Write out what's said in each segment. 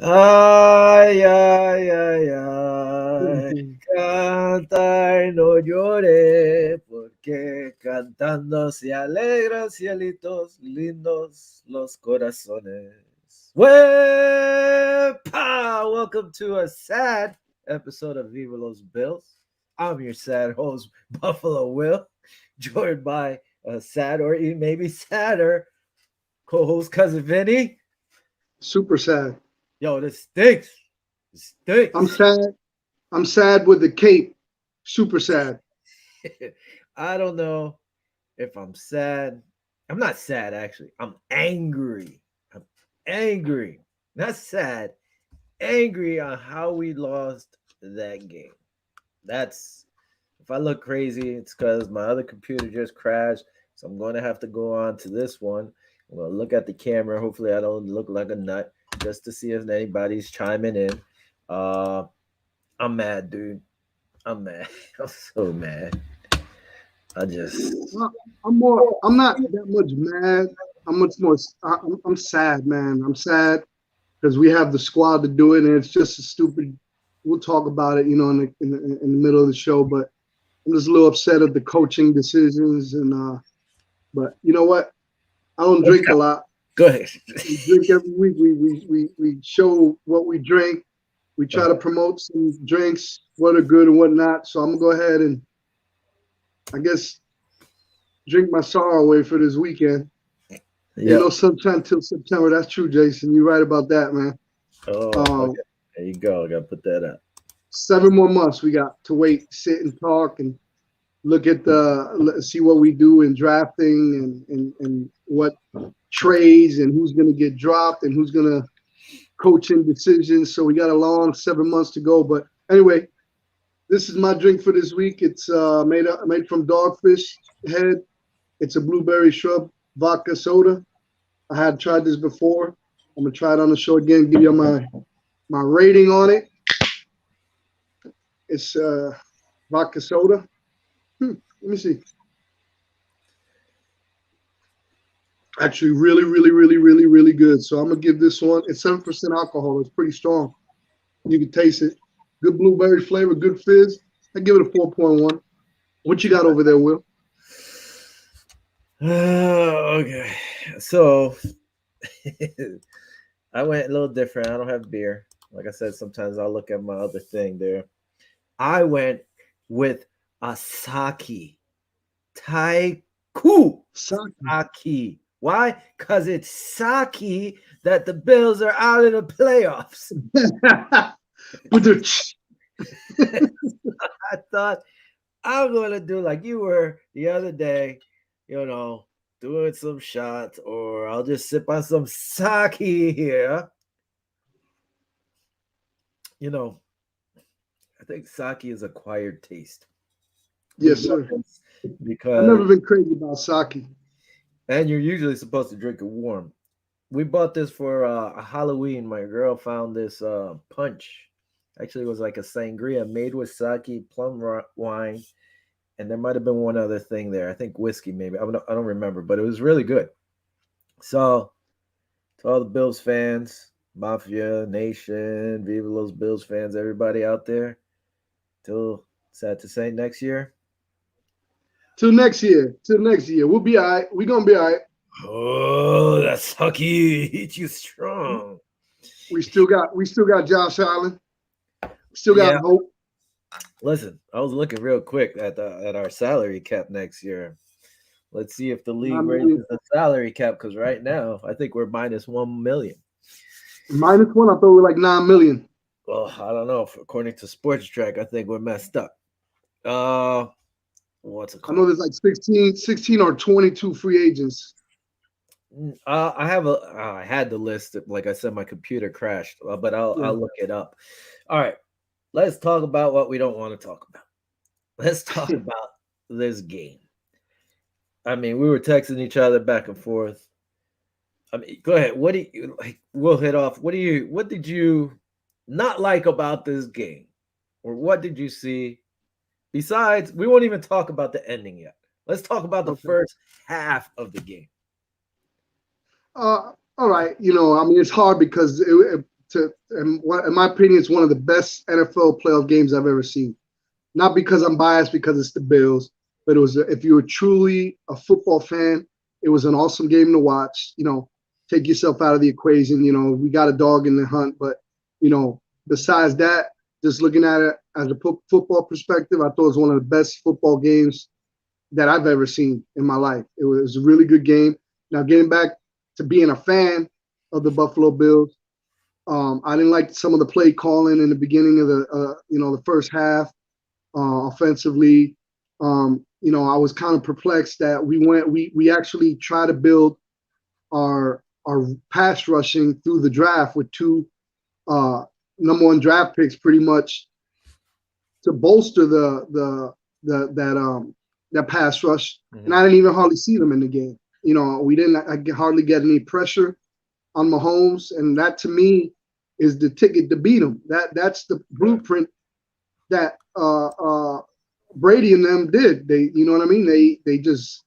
Ay, ay, ay, ay, cantar no llore, porque cantando se alegran cielitos lindos los corazones. Wepa! Welcome to a sad episode of Viva Los Bills. I'm your sad host, Buffalo Will, joined by a sad or maybe sadder co-host cousin Vinny. Super sad. Yo, this stinks. It I'm stinks. sad. I'm sad with the cape. Super sad. I don't know if I'm sad. I'm not sad, actually. I'm angry. I'm angry. Not sad. Angry on how we lost that game. That's if I look crazy, it's because my other computer just crashed. So I'm going to have to go on to this one. I'm going to look at the camera. Hopefully, I don't look like a nut just to see if anybody's chiming in. Uh, I'm mad, dude. I'm mad. I'm so mad. I just Uh, I'm more. I'm not that much mad. I'm much more. I'm sad, man. I'm sad because we have the squad to do it, and it's just a stupid. We'll talk about it, in the middle of the show. But I'm just a little upset at the coaching decisions, and but you know what? I don't drink a lot. go ahead. We drink every week. We show what we drink. We try to promote some drinks, what are good and what not. So I'm gonna go ahead and I guess drink my sorrow away for this weekend. Ain't Yep. no sunshine till September. That's true, Jason. You're right about that, man. Oh, Um, okay. There you go. I gotta put that up. 7 more months we got to wait, sit and talk and look at see what we do in drafting and what trades and who's gonna get dropped and who's gonna coaching decisions. So we got a long 7 months to go. But anyway, this is my drink for this week. It's made from Dogfish Head. It's a blueberry shrub vodka soda. I had tried this before. I'm gonna try it on the show again. Give you my rating on it. It's vodka soda. Let me see. Actually, really, really, really, really, really good. So I'm gonna give this one. It's 7% alcohol. It's pretty strong. You can taste it. Good blueberry flavor, good fizz. I give it a 4.1. What you got over there, Will? Okay. So I went a little different. I don't have beer. Like I said, sometimes I'll look at my other thing there. I went with a sake. Taiku Sake. sake. Why? Because it's sake that the Bills are out in the playoffs. With the I thought I'm gonna do like you were the other day, doing some shots, or I'll just sip on some sake here. You know, I think sake is acquired taste. We yes, bought sir. this I've because, never been crazy about sake. and you're usually supposed to drink it warm. We bought this for a Halloween. My girl found this punch. Actually, it was like a sangria made with sake, wine, and there might have been one other thing there. I think whiskey, maybe. I don't remember, but it was really good. So, to all the Bills fans, Mafia Nation, Viva Los Bills fans, everybody out there, till sad to say next year. Till next year. Till next year. We'll be all right. We're gonna be all right. Oh, that sucky hit you strong. We still got Josh Allen. Still got Yeah, hope. listen, I was looking real quick at our salary cap next year. Let's see if the league 9 million. raises the salary cap because right now I think we're minus 1 million. -1. I thought we were like 9 million. Well, I don't know. According to Sports Track, I think we're messed up. Uh, what's it I know called? there's like 16 or 22 free agents. I had the list. Like I said, my computer crashed, but I'll Yeah. look it up. All right, let's talk about what we don't want to talk about. Let's talk about this game. I mean, we were texting each other back and forth. I mean, go ahead. What do you like? We'll hit off. What did you not like about this game, or what did you see? Besides, we won't even talk about the ending yet. Let's talk about the Okay. first half of the game. All right. I mean, it's hard because in my opinion, it's one of the best NFL playoff games I've ever seen. Not because I'm biased, because it's the Bills, but it was if you were truly a football fan, it was an awesome game to watch. Take yourself out of the equation. We got a dog in the hunt, but besides that, just looking at it as a football perspective, I thought it was one of the best football games that I've ever seen in my life. It was a really good game. Now, getting back to being a fan of the Buffalo Bills, I didn't like some of the play calling in the beginning of the first half offensively. I was kind of perplexed that we actually try to build our pass rushing through the draft with two number one draft picks, pretty much to bolster that pass rush. Mhm. And I didn't even hardly see them in the game. We didn't hardly get any pressure on Mahomes, and that to me is the ticket to beat him. That's the blueprint that Brady and them did. You know what I mean? They just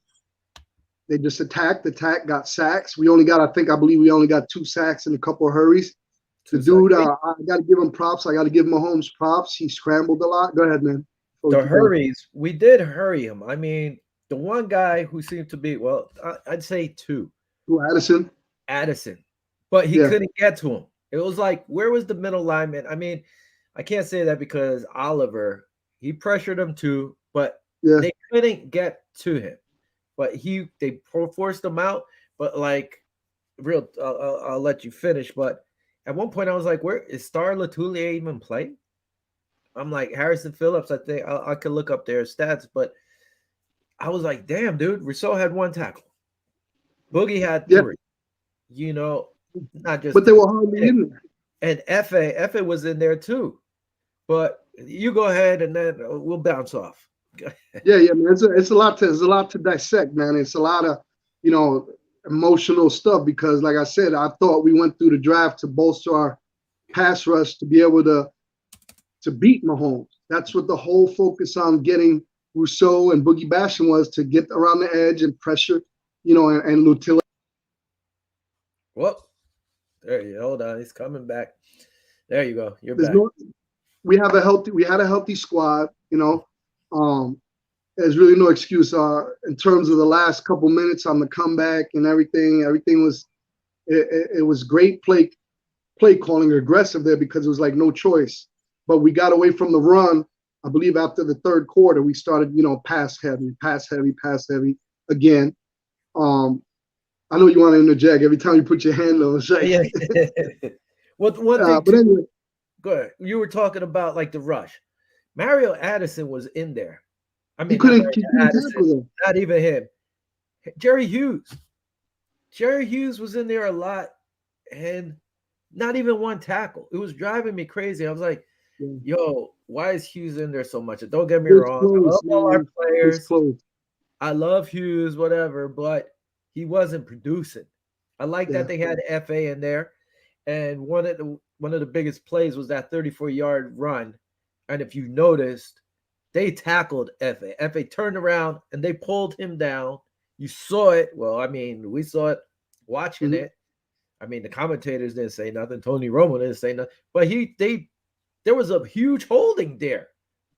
attacked, got sacks. I believe we only got 2 sacks and a couple of hurries. The dude, I got to give him props. I got to give Mahomes props. He scrambled a lot. Go ahead, man. The hurries, we did hurry him. I mean, the one guy who seemed to be, well, I'd say 2. Who, Addison. But he couldn't get to him. It was like, where was the middle lineman? I mean, I can't say that because Oliver, he pressured him too, but they couldn't get to him. But they forced him out. But like, I'll let you finish. But at one point, I was like, where is Star Latulier even playing? I'm like, Harrison Phillips, I think I could look up their stats, but I was like, damn, dude, Rousseau had 1 tackle. Boogie had 3. Not just. But they were hardly in there. And F.A. was in there too. But you go ahead and then we'll bounce off. Yeah, man. It's a lot to dissect, man. It's a lot of, emotional stuff because, like I said, I thought we went through the draft to bolster our pass rush to be able to beat Mahomes. That's what the whole focus on getting Rousseau and Boogie Basham was, to get around the edge and pressure, and Lutilla. Well, there you go. Hold on, he's coming back. There you go. You're back. We had a healthy squad. There's really no excuse in terms of the last couple minutes on the comeback and everything. Everything was it was great play calling, aggressive there, because it was like no choice. But we got away from the run. I believe after the third quarter, we started, pass heavy again. I know you want to interject every time you put your hand on. Yeah. One thing. But anyway, go ahead. You were talking about like the rush. Mario Addison was in there. I mean, he couldn't tackle them. Not even him. Jerry Hughes. Jerry Hughes was in there a lot, and not even 1 tackle. It was driving me crazy. I was like, yo, why is Hughes in there so much? Don't get me wrong. I love all our players. I love Hughes, whatever, but he wasn't producing. I like that they had F.A. in there. And one of the biggest plays was that 34-yard run. And if you noticed, they tackled F.A. F.A. turned around and they pulled him down. You saw it. Well, I mean, we saw it watching it. I mean, the commentators didn't say nothing. Tony Romo didn't say nothing. But there was a huge holding there.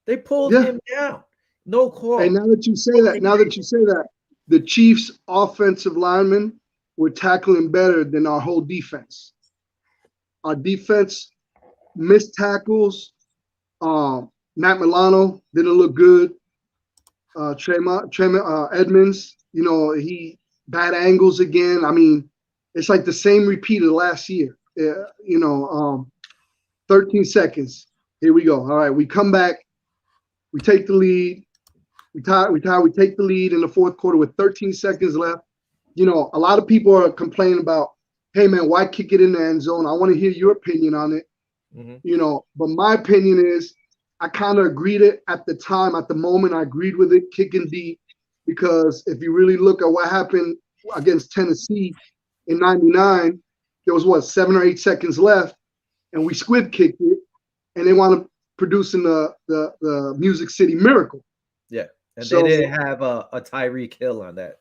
They pulled him down. No call. And now that you say that, the Chiefs' offensive linemen were tackling better than our whole defense. Our defense missed tackles. Matt Milano didn't look good. Edmonds, he bad angles again. I mean, it's like the same repeat of last year. 13 seconds. Here we go. All right, we come back. We take the lead. We take the lead in the fourth quarter with 13 seconds left. A lot of people are complaining about, hey, man, why kick it in the end zone? I want to hear your opinion on it. But my opinion is I kind of agreed it at the time. At the moment, I agreed with it, kicking deep, because if you really look at what happened against Tennessee in '99, there was 7 or 8 seconds left, and we squib kicked it, and they wound up producing the Music City Miracle. Yeah, and they didn't have a Tyreek Hill on that.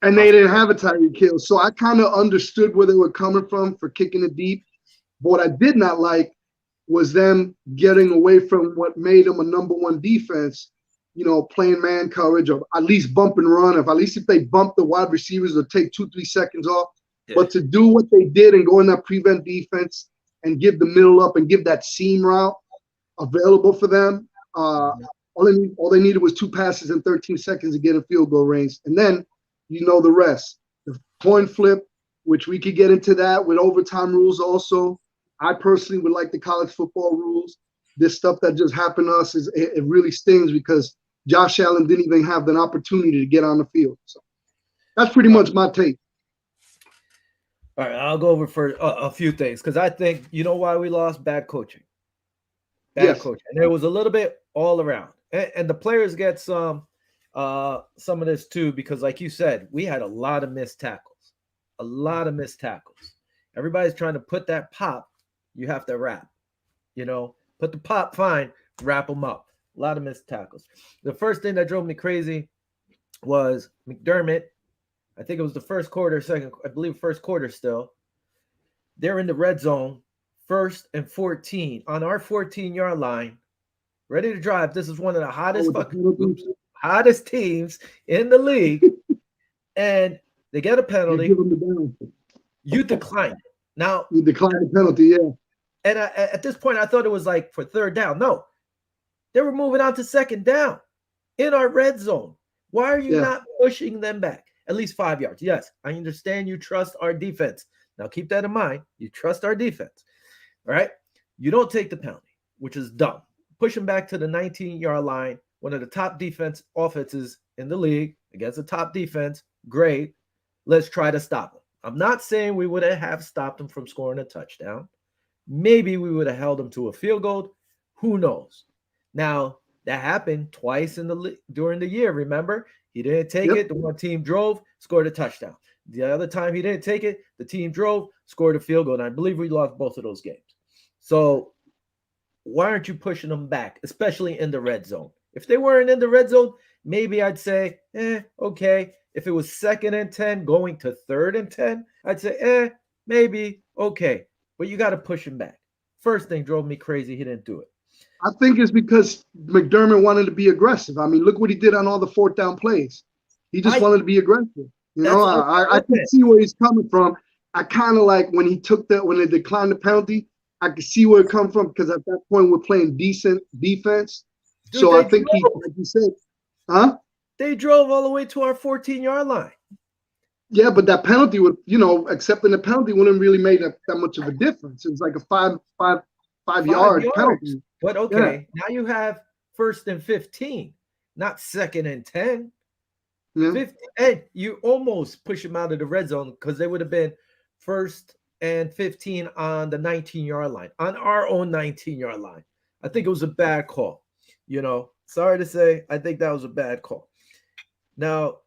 And they didn't have a Tyreek Hill, so I kind of understood where they were coming from for kicking it deep. But what I did not like was them getting away from what made them a number one defense, playing man coverage or at least bump and run. If at least if they bump the wide receivers or take 2-3 seconds off. Yeah. But to do what they did and go in that prevent defense and give the middle up and give that seam route available for them, all they needed was 2 passes in 13 seconds to get in field goal range. And then the rest. The coin flip, which we could get into that with overtime rules also. I personally would like the college football rules. This stuff that just happened to us, it really stings because Josh Allen didn't even have an opportunity to get on the field. So that's pretty much my take. All right, I'll go over for a few things because I think why we lost? Bad coaching. Bad coaching. And it was a little bit all around. And the players get some of this too because, like you said, we had a lot of missed tackles. A lot of missed tackles. Everybody's trying to put that pop. You have to wrap. Put the pop, fine, wrap them up. A lot of missed tackles. The first thing that drove me crazy was McDermott. I think it was the first quarter, first quarter still. They're in the red zone, 1st and 14 on our 14-yard line, ready to drive. This is one of the hottest teams in the league, and they get a penalty. You decline it. Now you decline the penalty, yeah. And at this point, I thought it was like for 3rd down. No, they were moving on to 2nd down in our red zone. Why are you not pushing them back? At least 5 yards. Yes, I understand you trust our defense. Now keep that in mind. You trust our defense. All right? You don't take the penalty, which is dumb. Push them back to the 19-yard line, one of the top defense offenses in the league against the top defense. Great. Let's try to stop them. I'm not saying we would have stopped them from scoring a touchdown. Maybe we would have held them to a field goal. Who knows? Now, that happened twice during the year, remember? He didn't take it. The one team drove, scored a touchdown. The other time he didn't take it, the team drove, scored a field goal. And I believe we lost both of those games. So why aren't you pushing them back, especially in the red zone? If they weren't in the red zone, maybe I'd say, okay. If it was 2nd and 10 going to 3rd and 10, I'd say, maybe, okay. But you got to push him back. First thing drove me crazy. He didn't do it. I think it's because McDermott wanted to be aggressive. I mean, look what he did on all the 4th down plays. He just wanted to be aggressive. I can see where he's coming from. I kind of like when they declined the penalty, I could see where it come from because at that point we're playing decent defense. Dude, so I think like you said, they drove all the way to our 14-yard line. Yeah, but that penalty would, accepting the penalty wouldn't really make that much of a difference. It was like a five-yard penalty. But okay, now you have 1st and 15, not 2nd and 10. Yeah. 15, and you almost push them out of the red zone because they would have been 1st and 15 on the 19-yard line, on our own 19-yard line. I think it was a bad call. Sorry to say, I think that was a bad call. Now,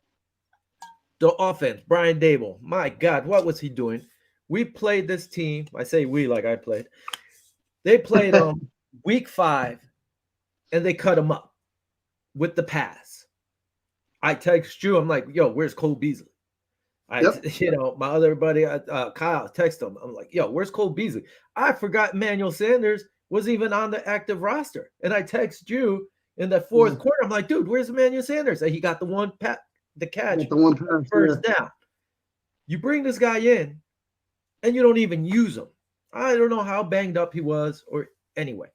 the offense, Brian Dable, my God, what was he doing? We played this team. I say we like I played. They played week 5, and they cut them up with the pass. I text you. I'm like, yo, where's Cole Beasley? My other buddy, Kyle, text him. I'm like, yo, where's Cole Beasley? I forgot Emmanuel Sanders was even on the active roster. And I text you in the 4th quarter. I'm like, dude, where's Emmanuel Sanders? And he got the catch, first down. You bring this guy in, and you don't even use him. I don't know how banged up he was, or anyway.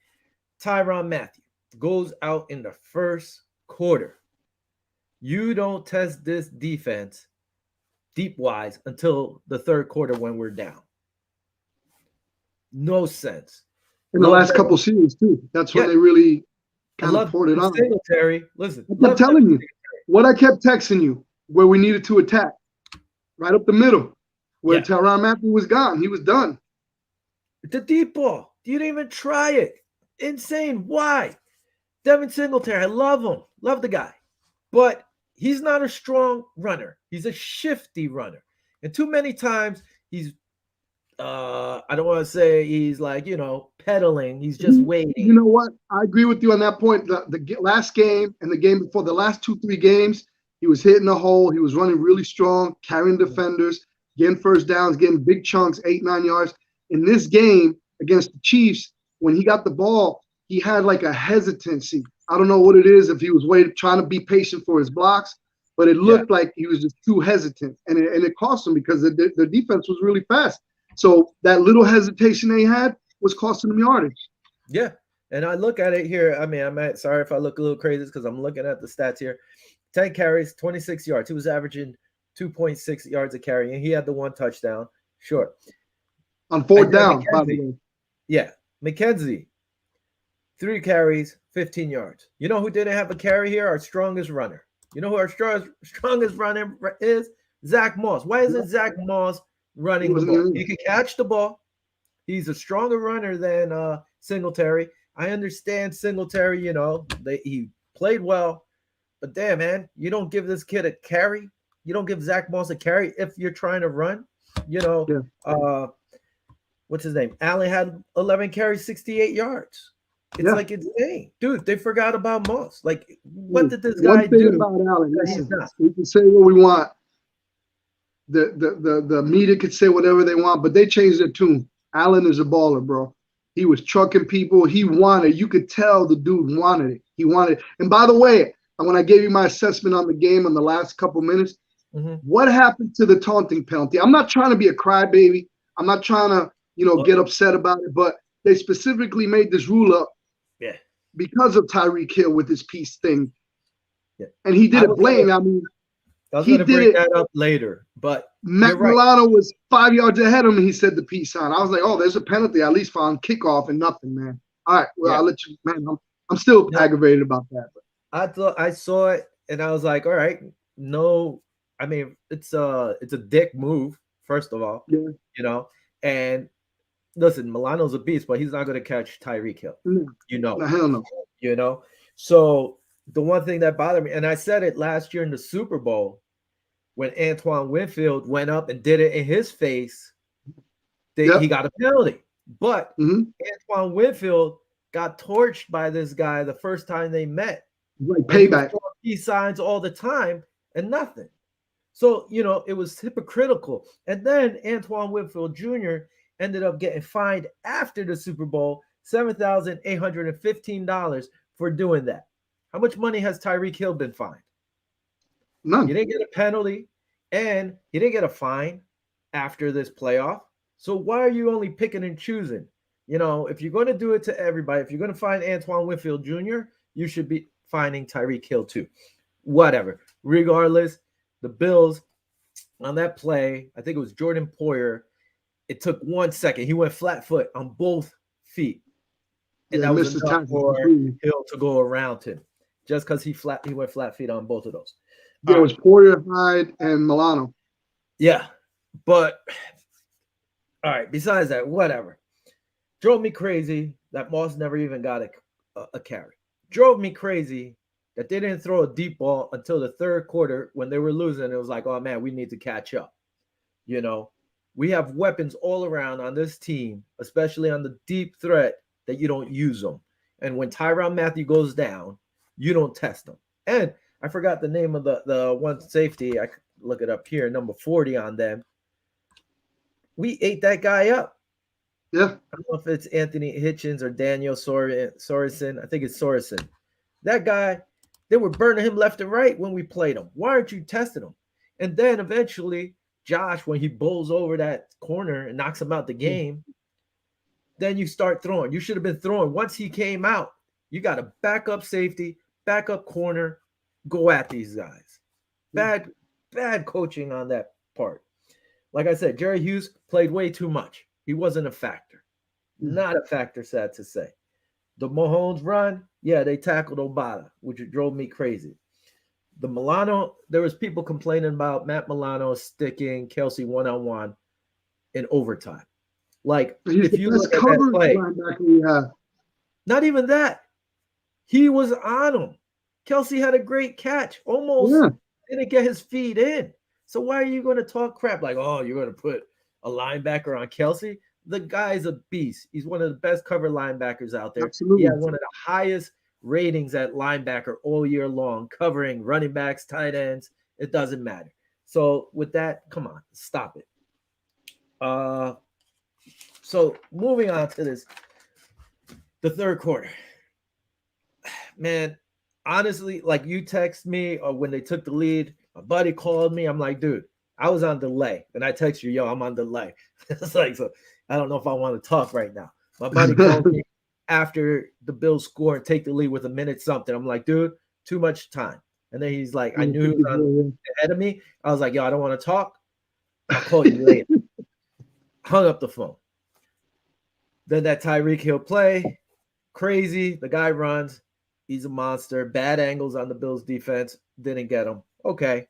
Tyrann Mathieu goes out in the 1st quarter. You don't test this defense deep-wise until the 3rd quarter when we're down. No sense. In the last couple series, too. That's when they really kind of poured it on. Singletary. Listen. I'm telling you. What I kept texting you, where we needed to attack, right up the middle, where Tyrann Mathieu was gone. He was done. The deep ball. You didn't even try it. Insane. Why? Devin Singletary, I love him. Love the guy. But he's not a strong runner. He's a shifty runner. And too many times he's, I don't want to say he's like, pedaling. He's just waiting. You know what? I agree with you on that point. The last game and the game before, the last 2-3 games, he was hitting the hole. He was running really strong, carrying defenders, getting first downs, getting big chunks, 8-9 yards. In this game, against the Chiefs, when he got the ball, he had like a hesitancy. I don't know what it is, if he was waiting, trying to be patient for his blocks, but it Yeah. looked like he was just too hesitant, and it cost him because the defense was really fast. So that little hesitation they had was costing them yardage. Yeah. And I look at it here. I mean, sorry if I look a little crazy because I'm looking at the stats here. 10 carries, 26 yards. He was averaging 2.6 yards a carry, and he had the one touchdown. Sure. On fourth Isaiah down, by the McKenzie. way. Yeah. McKenzie, 3 carries, 15 yards. You know who didn't have a carry here? Our strongest runner. You know who our strongest runner is? Zach Moss. Why isn't Zach Moss He running the wasn't ball? even. He can catch the ball. He's a stronger runner than Singletary. I understand Singletary, he played well, but damn, man, you don't give this kid a carry. You don't give Zach Moss a carry if you're trying to run. You know, Yeah. uh, what's his name? Allen had 11 carries, 68 yards. It's Yeah. like insane. Dude, they forgot about Moss. Like, what Dude, did this guy one thing do about Allen, that he's listen, not? we can say what we want. The media could say whatever they want, but they changed their tune. Allen is a baller, bro. He was trucking people. He wanted. You could tell the dude wanted it. He wanted. And by the way, when I gave you my assessment on the game in the last couple minutes, Mm-hmm. what happened to the taunting penalty? I'm not trying to be a crybaby. I'm not trying to, get upset about it. But they specifically made this rule up Yeah. because of Tyreek Hill with his peace thing, Yeah. and he did I it was gonna blatant. I mean, I was he gonna did bring it. that up later, but Matt you're right. Milano was 5 yards ahead of him, and he said the peace sign. I was like, oh, there's a penalty at least on kickoff and nothing, man. All right, well, Yeah. I'll let you, man. I'm still No, aggravated about that. But I thought I saw it and I was like, all right, no, I mean it's a dick move, first of all, yeah, you know. And listen, Milano's a beast, but he's not gonna catch Tyreek Hill. no, You know no, it. hell no. You know? So the one thing that bothered me, and I said it last year in the Super Bowl when Antoine Winfield went up and did it in his face, he Yep. got a penalty. But Mm-hmm. Antoine Winfield got torched by this guy the first time they met. Like And he was payback. throwing peace signs all the time and nothing. So, it was hypocritical. And then Antoine Winfield Jr. ended up getting fined after the Super Bowl $7,815 for doing that. How much money has Tyreek Hill been fined? He None. didn't get a penalty and he didn't get a fine after this playoff. So why are you only picking and choosing? If you're going to do it to everybody, if you're going to find Antoine Winfield Jr., you should be finding Tyreek Hill too. Whatever. Regardless, the Bills on that play, I think it was Jordan Poyer. It took 1 second. He went flat foot on both feet. And Yeah, that was missed the enough tackle for completely. Hill to go around him. Just because he went flat feet on both of those. There was Poyer, Hyde, and Milano. Yeah. But all right, besides that, whatever. Drove me crazy that Moss never even got a carry. Drove me crazy that they didn't throw a deep ball until the third quarter when they were losing. It was like, oh man, we need to catch up. We have weapons all around on this team, especially on the deep threat, that you don't use them. And when Tyrann Mathieu goes down, you don't test them. And I forgot the name of the one safety. I could look it up here, number 40 on them. We ate that guy up. Yeah. I don't know if it's Anthony Hitchens or Daniel Sorensen. I think it's Sorensen. That guy, they were burning him left and right when we played him. Why aren't you testing him? And then eventually, Josh, when he bowls over that corner and knocks him out the game, then you start throwing. You should have been throwing. Once he came out, you got a backup safety, backup corner, go at these guys. Bad coaching on that part. Like I said, Jerry Hughes played way too much. He wasn't a factor. Not a factor, sad to say. The Mahomes run, yeah, they tackled Obata, which drove me crazy. The Milano, there was people complaining about Matt Milano sticking Kelsey one-on-one in overtime. Like, He's if the you best look at that coverage play, linebacker we have. not even that. He was on him. Kelsey had a great catch. Almost Yeah. didn't get his feet in. So why are you going to talk crap like, oh, you're going to put a linebacker on Kelsey? The guy's a beast. He's one of the best cover linebackers out there. Absolutely. He had one of the highest ratings at linebacker all year long, covering running backs, tight ends. It doesn't matter. So with that, come on, stop it. So So moving on to this, the third quarter. Man, honestly, like you text me or when they took the lead, my buddy called me. I'm like, dude, I was on delay. And I text you, yo, I'm on delay. It's like, so I don't know if I want to talk right now. My buddy called me after the Bills score and take the lead with a minute something. I'm like, dude, too much time. And then he's like, I knew he was on ahead of me. I was like, yo, I don't want to talk. I'll call you later. Hung up the phone. Then that Tyreek Hill play, crazy. The guy runs. He's a monster. Bad angles on the Bills defense. Didn't get him. Okay.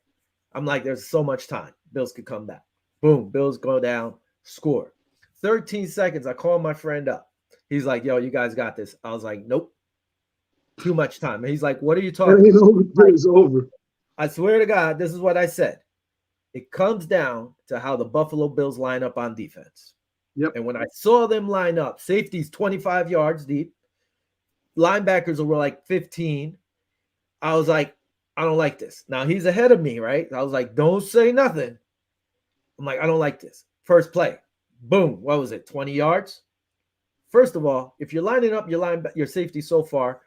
I'm like, there's so much time. Bills could come back. Boom. Bills go down. Score. 13 seconds. I call my friend up. He's like, yo, you guys got this. I was like, nope. Too much time. And he's like, what are you talking about? It's over. I swear to God, this is what I said. It comes down to how the Buffalo Bills line up on defense. Yep. And when I saw them line up, safety's 25 yards deep. Linebackers were like 15. I was like, I don't like this. Now he's ahead of me, right? I was like, don't say nothing. I'm like, I don't like this. First play. Boom. What was it? 20 yards? First of all, if you're lining up your safety so far,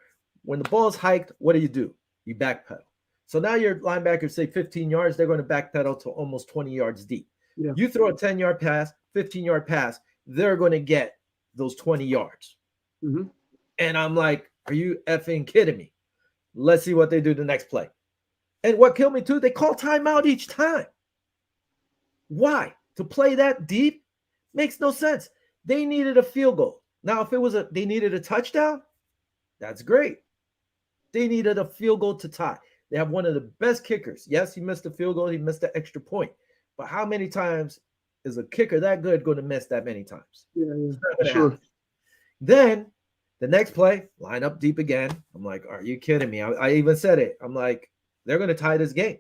when the ball's hiked, what do? You backpedal. So now your linebackers say 15 yards, they're going to backpedal to almost 20 yards deep. Yeah. You throw a 10-yard pass, 15-yard pass, they're going to get those 20 yards. Mm-hmm. And I'm like, are you effing kidding me? Let's see what they do the next play. And what killed me too, they call timeout each time. Why? To play that deep? Makes no sense. They needed a field goal. Now, if they needed a touchdown, that's great. They needed a field goal to tie. They have one of the best kickers. Yes, he missed a field goal. He missed the extra point. But how many times is a kicker that good going to miss that many times? Yeah, sure. Happen. Then the next play, line up deep again. I'm like, are you kidding me? I even said it. I'm like, they're going to tie this game.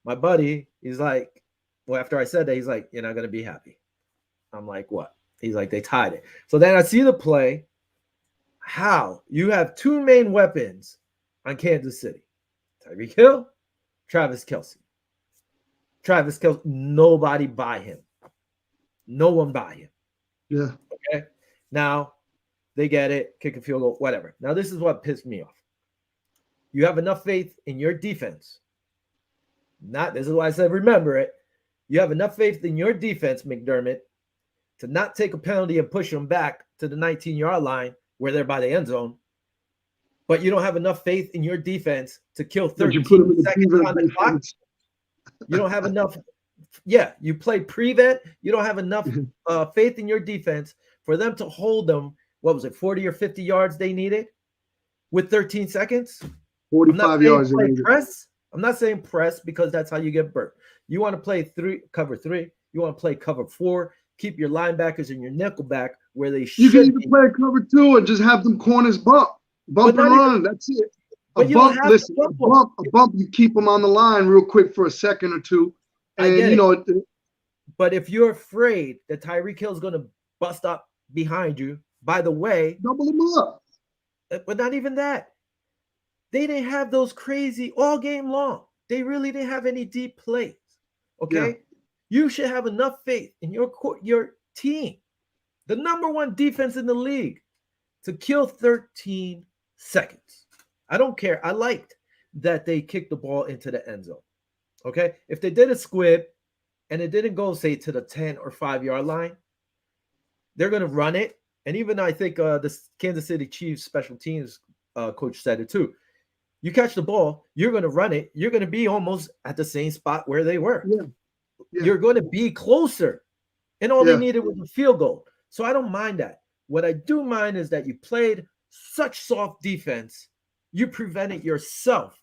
My buddy, he's like, well, after I said that, he's like, you're not going to be happy. I'm like, what? He's like, they tied it. So then I see the play. How? You have two main weapons on Kansas City. Tyreek Hill, Travis Kelce. Travis Kelce, nobody buy him. No one buy him. Yeah. Okay. Now they get it, kick a field goal, whatever. Now this is what pissed me off. You have enough faith in your defense. This is why I said remember it. You have enough faith in your defense, McDermott, to not take a penalty and push them back to the 19-yard line where they're by the end zone. But you don't have enough faith in your defense to kill 13 seconds on the clock. You don't have enough. Yeah, you play prevent. You don't have enough faith in your defense for them to hold them. What was it, 40 or 50 yards they needed with 13 seconds? 45 yards. Press. I'm not saying press because that's how you get burnt. You want to play cover three. You want to play cover four. Keep your linebackers and your nickel back where they should. You can even play cover two and just have them corners bump and run. That's it. A bump. Listen, a bump. You keep them on the line real quick for a second or two, and you know. But if you're afraid that Tyreek Hill is going to bust up behind you, by the way, double them up. But not even that. They didn't have those crazy all game long. They really didn't have any deep plays. Okay, yeah. You should have enough faith in your team, the number one defense in the league, to kill 13 seconds. I don't care. I liked that they kicked the ball into the end zone. Okay, if they did a squib and it didn't go, say, to the 10 or 5-yard line, they're going to run it. And even I think the Kansas City Chiefs special teams coach said it too. You catch the ball, you're going to run it. You're going to be almost at the same spot where they were. Yeah. Yeah. You're going to be closer. And all they needed was a field goal. So I don't mind that. What I do mind is that you played such soft defense. You prevented yourself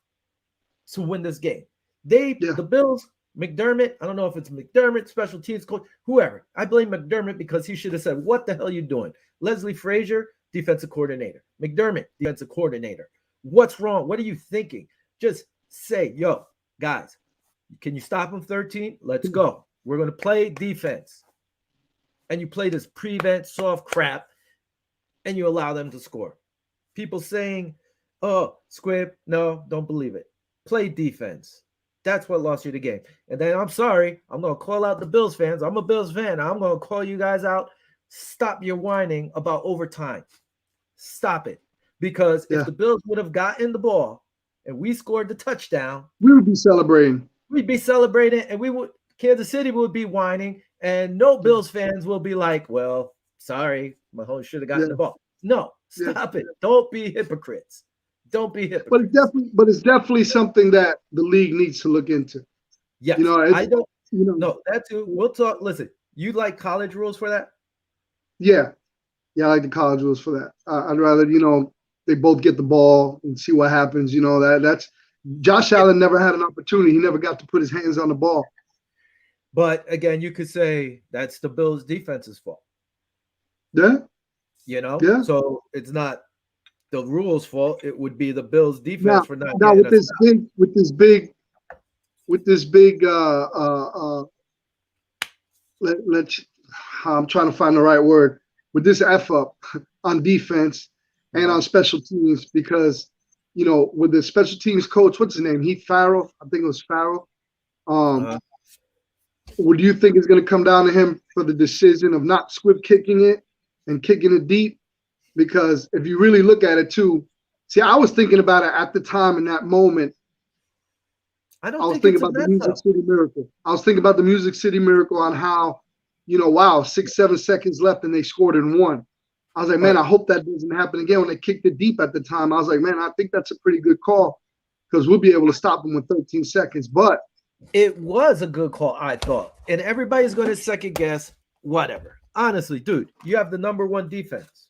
to win this game. The Bills, McDermott, I don't know if it's McDermott, special teams coach, whoever. I blame McDermott because he should have said, what the hell are you doing? Leslie Frazier, defensive coordinator. McDermott, defensive coordinator. What's wrong? What are you thinking? Just say, yo, guys, can you stop them 13? Let's go. We're going to play defense. And you play this prevent soft crap and you allow them to score. People saying, oh, squib, no, don't believe it. Play defense. That's what lost you the game. And then I'm sorry, I'm going to call out the Bills fans. I'm a Bills fan. I'm going to call you guys out stop your whining about overtime. Stop it. Because if Yeah, the Bills would have gotten the ball and we scored the touchdown, we would be celebrating. we'd be celebrating and we would Kansas City would be whining and no Bills fans will be like, well, sorry, Mahomes should have gotten the Yeah, ball. No, yeah. stop it. Don't be hypocrites. Don't be But it's hypocrites. definitely, but it's definitely something that the league needs to look into. You Yes, know, I it's don't you know, no, that too. We'll talk. Listen, you like college rules for that? yeah, yeah. I like the college rules for that. I'd rather they both get the ball and see what happens. That's Josh Yeah. Allen never had an opportunity. He never got to put his hands on the ball. But again, you could say that's the Bills' defense's fault, Yeah, you know? yeah. So it's not the rules' fault. It would be the Bills' Now, defense for not now getting with a this stop. big, with this big, let's. I'm trying to find the right word with this f up on defense and Uh-huh. on special teams because with the special teams coach, what's his name? Heath Farrell. I think it was Farrell. Um, Uh-huh. would you think it's going to come down to him for the decision of not squib kicking it and kicking it deep? Because if you really look at it too, see, I was thinking about it at the time in that moment. I I don't was think thinking it's a about the mess Music up. City Miracle. I was thinking about the Music City Miracle on how, wow, 6, 7 seconds left and they scored and won. I was like, All man, right. I hope that doesn't happen again when they kicked it deep at the time. I was like, man, I think that's a pretty good call because we'll be able to stop them with 13 seconds. But It was a good call, I thought. And everybody's going to second guess whatever. Honestly, dude, you have the number one defense.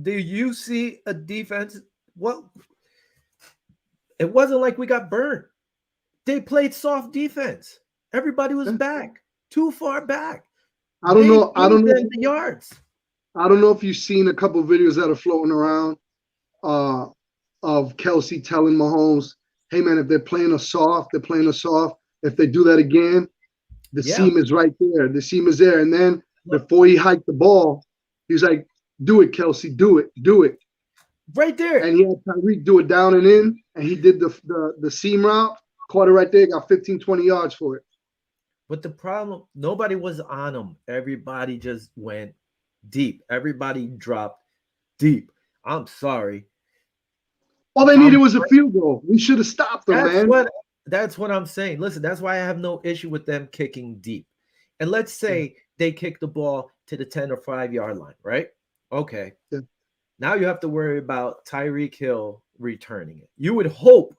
Do you see a defense? Well, it wasn't like we got burned. They played soft defense. Everybody was back, too far back. I don't They know. I don't gave know. them the yards. I don't know if you've seen a couple of videos that are floating around uh, of Kelsey telling Mahomes, "Hey man, if they're playing us soft, they're playing us soft. If they do that again, the Yeah. seam is right there. The seam is there." And then Look, before he hiked the ball, he was like, "Do it, Kelsey. Do it. Do it." right there. And he had Tyreek do it down and in, and he did the seam route, caught it right there, got 15, 20 yards for it. But the problem, nobody was on them. Everybody just went deep. Everybody dropped deep. I'm sorry. All they needed I'm was a field goal. We should have stopped them, that's man. what that's what I'm saying. Listen, that's why I have no issue with them kicking deep. And let's Yeah, say they kick the ball to the 10 or 5 yard line, right? Okay. yeah. Now you have to worry about Tyreek Hill returning it. You would hope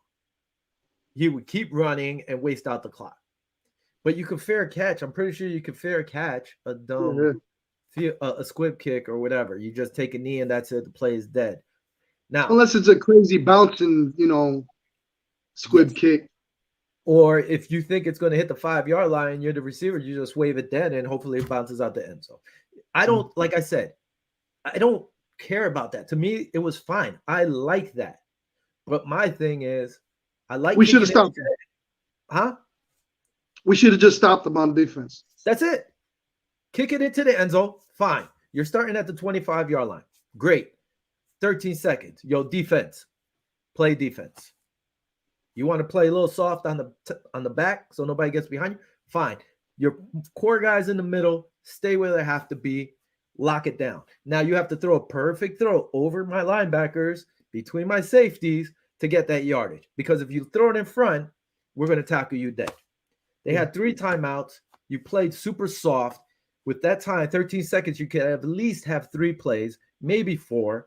he would keep running and waste out the clock. But you could fair catch. I'm pretty sure you could fair catch a dumb Yeah. a squib kick or whatever. You just take a knee and that's it. The play is dead. Now, Unless it's a crazy bouncing, yes. squib kick. Or if you think it's going to hit the 5 yard line, you're the receiver, you just wave it dead and hopefully it bounces out the end zone. I don't, like I said, I don't care about that. To me, it was fine. I like that. But my thing is, I like We should have kicking it. stopped them. Huh? We should have just stopped them on defense. That's it. Kick it into the end zone. Fine. You're starting at the 25 yard line. Great. 13 seconds. Yo, defense. Play defense. You want to play a little soft on the back so nobody gets behind you? Fine. Your core guys in the middle, stay where they have to be, lock it down. Now you have to throw a perfect throw over my linebackers, between my safeties to get that yardage. Because if you throw it in front, we're going to tackle you dead. They had 3 timeouts. You played super soft. With that time, 13 seconds, you could at least have 3 plays, maybe 4.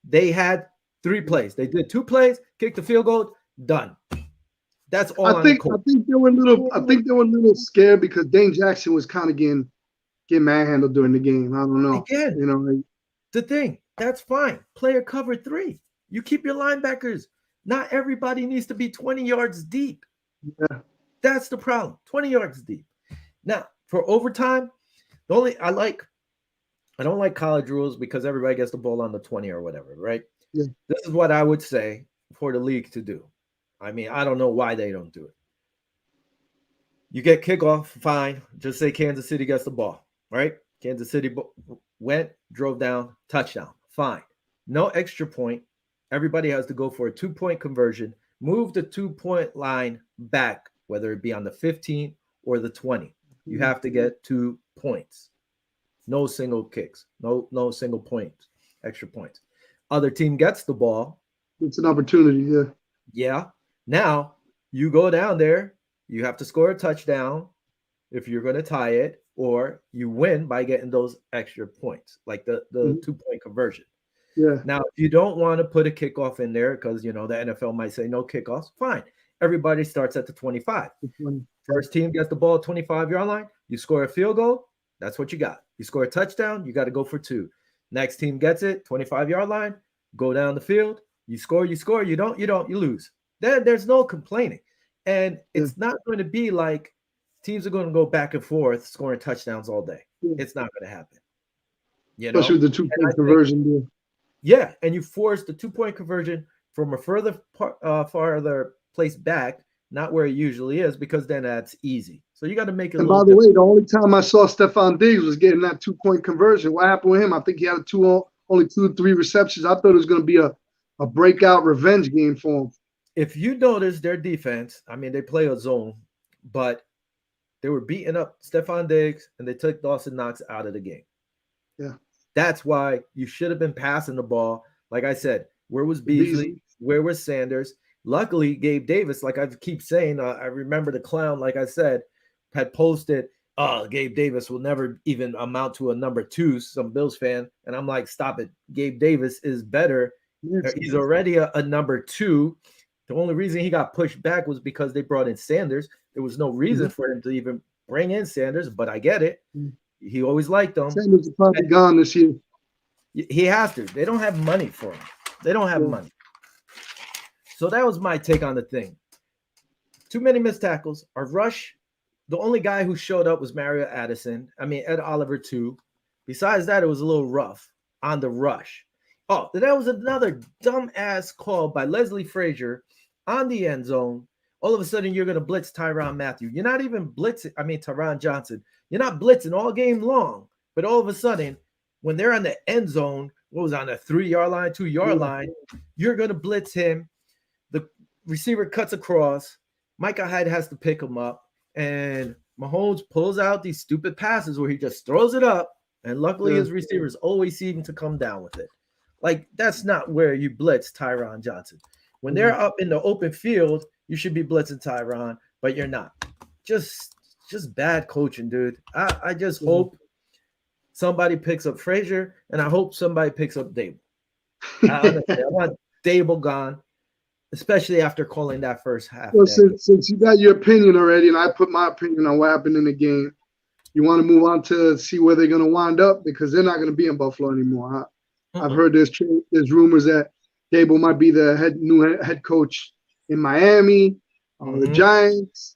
They had 3 plays. They did 2 plays, kicked the field goal, done. That's all I on the think I court. think they were a little scared because Dane Jackson was kind of getting manhandled during the game. I don't know. Again, Like, the thing, that's fine. Player cover 3. You keep your linebackers. Not everybody needs to be 20 yards deep. yeah, That's the problem. 20 yards deep. Now, for overtime, the only I don't like college rules because everybody gets the ball on the 20 or whatever, right? yeah. This is what I would say for the league to do. I mean, I don't know why they don't do it. You get kickoff, fine. Just say Kansas City gets the ball, right? Kansas City went, drove down, touchdown, fine. No extra point. Everybody has to go for a 2-point conversion. Move the 2-point line back, whether it be on the 15 or the 20. You have to get 2 points. No single kicks. No single points, extra points. Other team gets the ball. It's an opportunity. Yeah. Yeah. Now you go down there. You have to score a touchdown if you're going to tie it, or you win by getting those extra points, like the Mhm. 2 point conversion. Yeah. Now, if you don't want to put a kickoff in there because the NFL might say no kickoffs, fine. Everybody starts at the 25. It's funny. Yeah. First team gets the ball at 25-yard line. You score a field goal, that's what you got. You score a touchdown, you got to go for two. Next team gets it, 25-yard line, go down the field. You score, you lose. Then there's no complaining. And Yeah. it's not going to be like teams are going to go back and forth scoring touchdowns all day. Yeah. It's not going to happen, you Especially know? with the And I 2 point think, conversion deal. yeah, and you force the 2 point conversion from a farther place back, not where it usually is, because then that's easy. So you got to make it a And little by the different. way, the only time I saw Stephon Diggs was getting that 2 point conversion. What happened with him? I think he had only 2 or 3 receptions. I thought it was going to be a breakout revenge game for him. If you notice their defense, I mean, they play a zone, but they were beating up Stephon Diggs and they took Dawson Knox out of the game. Yeah. That's why you should have been passing the ball. Like I said, where was Beasley? Beasley. Where was Sanders? Luckily, Gabe Davis, like I keep saying, I remember the clown, like I said, had posted, Gabe Davis will never even amount to a number two, some Bills fan. And I'm like, stop it. Gabe Davis is better. Yes. He's already a number two. The only reason he got pushed back was because they brought in Sanders. There was no reason Mhm. for him to even bring in Sanders, but I get it. He always liked them. Sanders is probably gone this year. He has to. They don't have money for him. They don't have Yeah. money. So that was my take on the thing. Too many missed tackles. Our rush, the only guy who showed up was Mario Addison. I mean, Ed Oliver, too. Besides that, it was a little rough on the rush. Oh, that was another dumbass call by Leslie Frazier on the end zone. All of a sudden, you're going to blitz Tyrann Mathieu. You're not even blitzing, I mean, Tyron Johnson. You're not blitzing all game long. But all of a sudden, when they're on the end zone, what was on the 3-yard line, 2-yard Yeah. line, you're going to blitz him. The receiver cuts across. Micah Hyde has to pick him up. And Mahomes pulls out these stupid passes where he just throws it up. And luckily, Yeah. his receivers always seem to come down with it. Like, that's not where you blitz Tyron Johnson. When they're up in the open field, you should be blitzing Tyron, but you're not. Just bad coaching, dude. I just hope somebody picks up Frazier, and I hope somebody picks up Dable. Honestly, I want Dable gone, especially after calling that first half Well, of that game. since you got your opinion already, and I put my opinion on what happened in the game, you want to move on to see where they're going to wind up because they're not going to be in Buffalo anymore. I've heard there's rumors that Dable might be the new head coach in Miami, the Giants.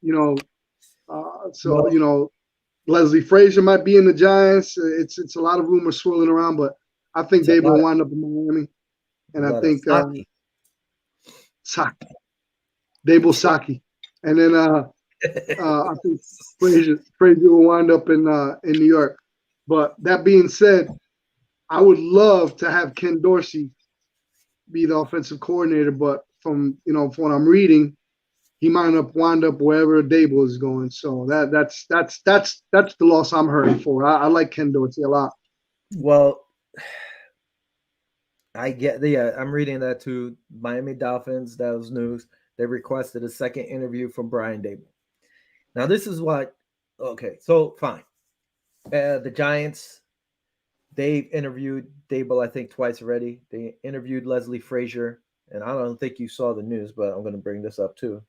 Well, Leslie Frazier might be in the Giants. It's a lot of rumors swirling around, but I think it's a Dable lot will of, wind up in Miami, a and I lot of think Saki. Saki, Dable Saki, and then I think Frazier will wind up in New York. But that being said, I would love to have Ken Dorsey be the offensive coordinator, but from what I'm reading, he might wind up wherever Dable is going. So that's the loss I'm hurting for. I like Ken Dorsey a lot. Well, I get I'm reading that too. Miami Dolphins, that was news. They requested a second interview from Brian Dable. Now, this is what, okay, so fine. The Giants, they've interviewed Dable, I think, twice already. They interviewed Leslie Frazier, and I don't think you saw the news, but I'm going to bring this up too.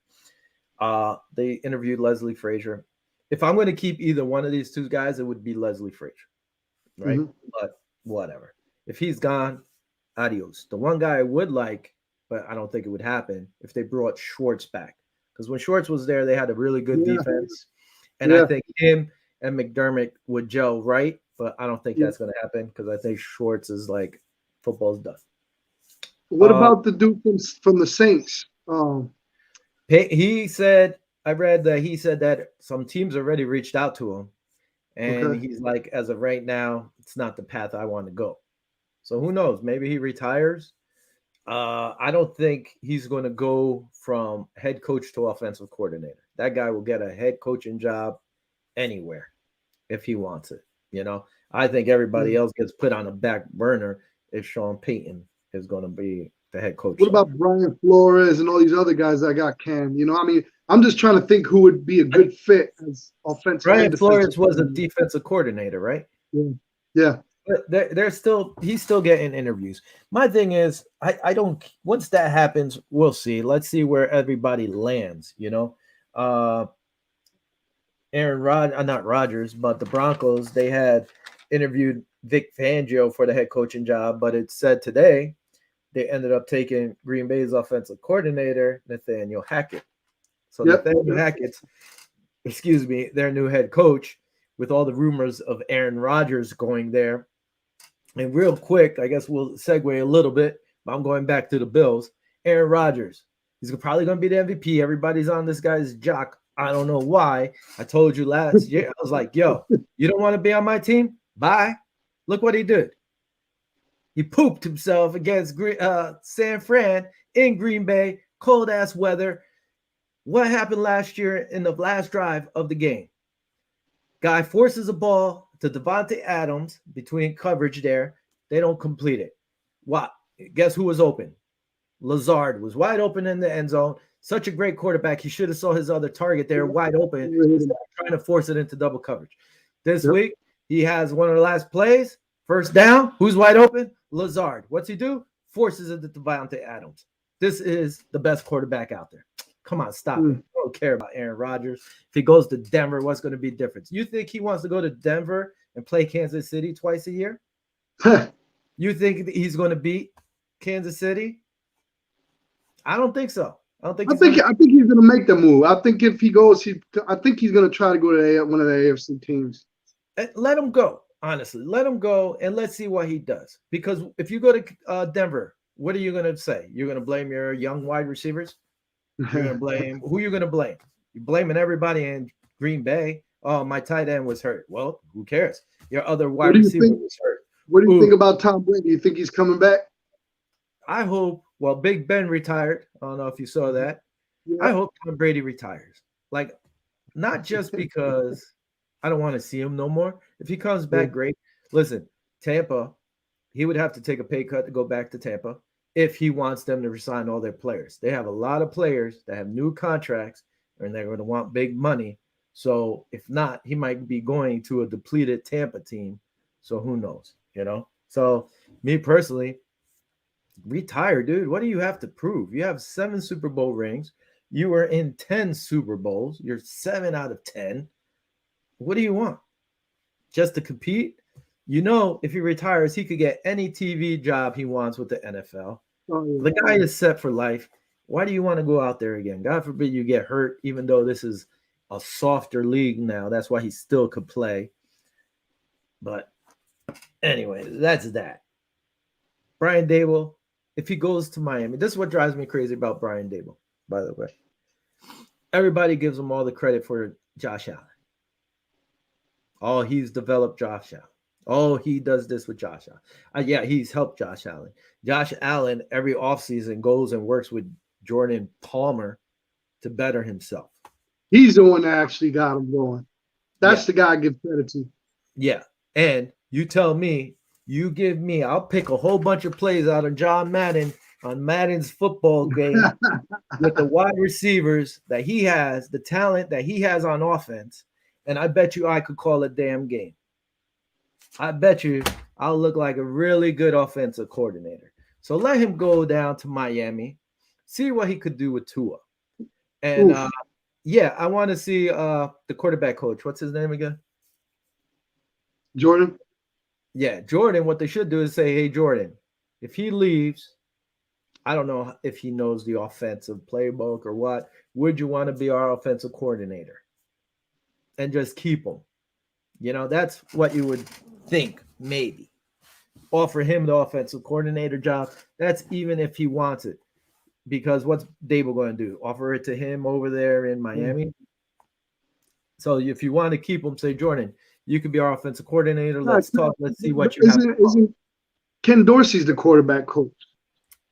They interviewed Leslie Frazier. If I'm going to keep either one of these two guys, it would be Leslie Frazier, right? Mm-hmm. But whatever. If he's gone, adios. The one guy I would like, but I don't think it would happen, if they brought Schwartz back. Because when Schwartz was there, they had a really good defense. And I think him and McDermott would gel right, but I don't think that's going to happen because I think Schwartz is like, football's done. What about the dude from the Saints? He said, I read that he said that some teams already reached out to him. And Okay. he's like, as of right now, it's not the path I want to go. So who knows? Maybe he retires. I don't think he's going to go from head coach to offensive coordinator. That guy will get a head coaching job anywhere if he wants it. You know, I think everybody else gets put on a back burner if Sean Payton is going to be the head coach What somewhere. about Brian Flores and all these other guys that got canned? I mean, I'm just trying to think who would be a good fit as offensive and Brian defensive Flores was a coordinator. defensive coordinator, right? Yeah. Yeah. But they're still he's still getting interviews. My thing is, I don't. Once that happens, we'll see. Let's see where everybody lands. Uh, not Rodgers, but the Broncos. They had interviewed Vic Fangio for the head coaching job, but it said today they ended up taking Green Bay's offensive coordinator Nathaniel Hackett. So Yep. Nathaniel Yep. Hackett's, excuse me, their new head coach, with all the rumors of Aaron Rodgers going there. And real quick, I guess we'll segue a little bit, but I'm going back to the Bills. Aaron Rodgers, he's probably going to be the MVP. Everybody's on this guy's jock. I don't know why. I told you last year, I was like, yo, you don't want to be on my team? Bye. Look what he did. He pooped himself against San Fran in Green Bay, cold ass weather. What happened last year in the last drive of the game? Guy forces a ball to Devontae Adams between coverage there. They don't complete it. What? Guess who was open? Lazard was wide open in the end zone. Such a great quarterback. He should have saw his other target there wide open instead of trying to force it into double coverage. This week, he has one of the last plays. First down. Who's wide open? Lazard. What's he do? Forces it to Devontae Adams. This is the best quarterback out there. Come on, stop it. I don't care about Aaron Rodgers. If he goes to Denver, what's going to be different? You think he wants to go to Denver and play Kansas City twice a year? You think he's going to beat Kansas City? I don't think so. I think he's going to make the move. I think if he goes, I think he's going to try to go to one of the AFC teams. Let him go. Honestly, let him go and let's see what he does. Because if you go to Denver, what are you going to say? You're going to blame your young wide receivers? You're going to blame who you're going to blame? You're blaming everybody in Green Bay. Oh, my tight end was hurt. Well, who cares? Your other wide receiver was hurt. What do you think about Tom Brady? Do you think he's coming back? I hope. Well, Big Ben retired. I don't know if you saw that. Yeah. I hope Tom Brady retires. Like, not just because I don't want to see him no more. If he comes back, great. Listen, Tampa, he would have to take a pay cut to go back to Tampa if he wants them to resign all their players. They have a lot of players that have new contracts and they're going to want big money. So if not, he might be going to a depleted Tampa team. So who knows, So me personally, retire, dude. What do you have to prove? You have 7 Super Bowl rings. You were in 10 Super Bowls. You're 7 out of 10. What do you want? Just to compete? If he retires, he could get any TV job he wants with the NFL. Oh, yeah. The guy is set for life. Why do you want to go out there again? God forbid you get hurt, even though this is a softer league now. That's why he still could play. But anyway, that's that. Brian Daboll, if he goes to Miami, this is what drives me crazy about Brian Daboll, by the way. Everybody gives him all the credit for Josh Allen. Oh, he's developed Josh Allen. Oh, he does this with Josh Allen. Yeah, he's helped Josh Allen. Josh Allen, every offseason, goes and works with Jordan Palmer to better himself. He's the one that actually got him going. That's the guy I give credit to. Yeah, and you tell me, you give me, I'll pick a whole bunch of plays out of John Madden on Madden's football game with the wide receivers that he has, the talent that he has on offense, and I bet you I could call a damn game. I bet you I'll look like a really good offensive coordinator. So let him go down to Miami, see what he could do with Tua. And I want to see the quarterback coach. What's his name again? Jordan. Yeah, Jordan. What they should do is say, hey, Jordan, if he leaves, I don't know if he knows the offensive playbook or what. Would you want to be our offensive coordinator? And just keep him. That's what you would think, maybe. Offer him the offensive coordinator job. That's even if he wants it. Because what's Daboll going to do? Offer it to him over there in Miami? Mm-hmm. So if you want to keep him, say, Jordan, you could be our offensive coordinator. Let's talk. Let's see what you have. Isn't Ken Dorsey's the quarterback coach?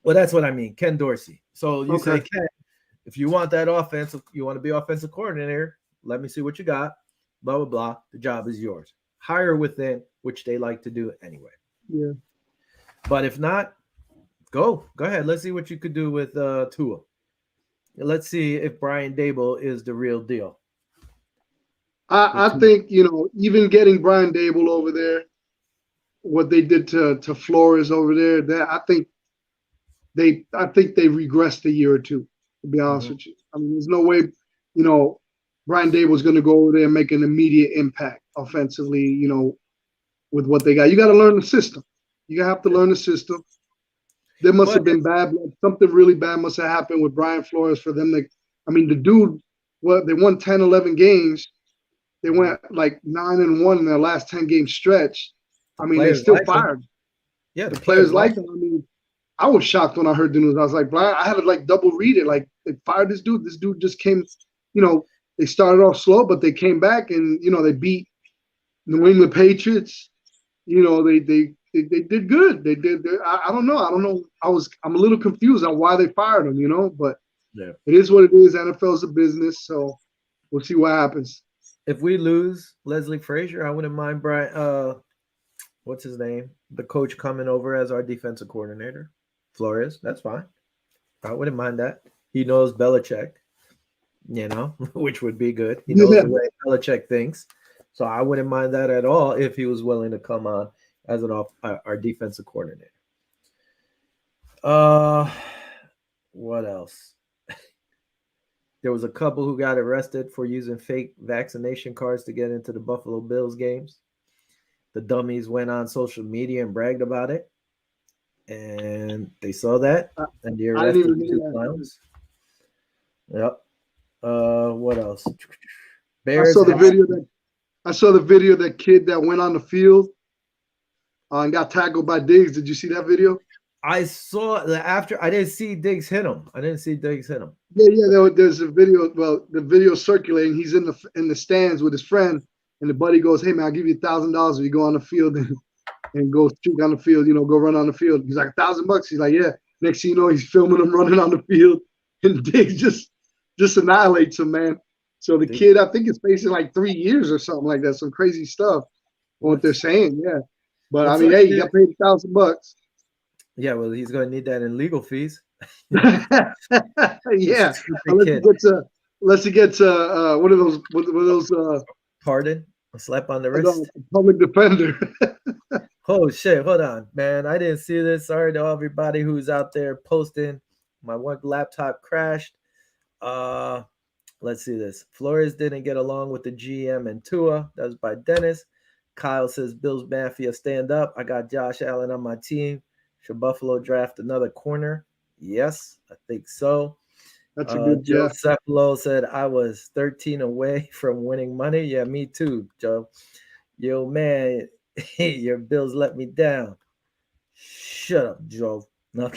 Well, that's what I mean, Ken Dorsey. So you say, Ken, if you want that offensive, you want to be offensive coordinator, let me see what you got. Blah, blah, blah. The job is yours. higher within, which they like to do anyway. Yeah. But if not, go ahead. Let's see what you could do with Tua. Let's see if Brian Dable is the real deal with I Tua. think, even getting Brian Dable over there, what they did to Flores over there, that I think they regressed a year or two, to be honest Mhm. with you. I mean, there's no way, Brian Dable's going to go over there and make an immediate impact offensively, with what they got. You got to learn the system. You have to learn the system. There must But have been bad blood. Something really bad must have happened with Brian Flores for them to. I mean, the dude, well, they won 10, 11 games. They mhm, went like 9-1 in their last 10-game stretch. the I mean, they players still like him. fired. Yeah, The the players players like like him. I mean, I was shocked when I heard the news. I was like, Brian, I had to like double read it. Like, they fired this dude. This dude just came, you know, they started off slow, but they came back and, they beat New England Patriots. They did good. They did. I don't know. I don't know. I'm a little confused on why they fired him. But him. it is what it is. NFL's a business, so we'll see what happens. If we lose Leslie Frazier, I wouldn't mind Brian. What's his name? The coach coming over as our defensive coordinator, Flores. That's fine. I wouldn't mind that. He knows Belichick, which would be good. He knows Yeah, the way Belichick thinks, so I wouldn't mind that at all if he was willing to come on as our defensive coordinator. Uh, what else? There was a couple who got arrested for using fake vaccination cards to get into the Buffalo Bills games. The dummies went on social media and bragged about it, and they saw that, I, and they I didn't arrested even the two know that. clowns. Yep. What else? I Bears saw the have. video that I saw the video of that kid that went on the field and got tackled by Diggs. Did you see that video? I saw the after. I didn't see Diggs hit him. I didn't see Diggs hit him. Yeah, yeah. There's a video. Well, the video circulating. He's in the stands with his friend, and the buddy goes, "Hey man, I'll give you $1,000 if you go on the field and go streak on the field. Go run on the field." He's like, $1,000. He's like, "Yeah." Next thing you know, he's filming him running on the field, and Diggs just annihilates him, man. So the Diggs, kid, I think, is facing like 3 years or something like that. Some crazy stuff. What they're what's saying, yeah. But what I mean, sucks hey, you is got paid $1,000. yeah. Well, he's going to need that in legal fees. Yeah, Stupid unless he kid. gets a one of those Pardon. A slap on the a wrist. public defender. Oh shit! Hold on, man. I didn't see this. Sorry to everybody who's out there posting. My one laptop crashed. Uh, let's see this. Flores didn't get along with the GM and Tua. That was by Dennis. Kyle says Bills Mafia stand up. I got Josh Allen on my team. Should Buffalo draft another corner? Yes, I think so. That's a good, Joe yeah. Cepalo said I was 13 away from winning money. Yeah, me too, Joe. Yo, man, your Bills let me down. Shut up, Joe. No,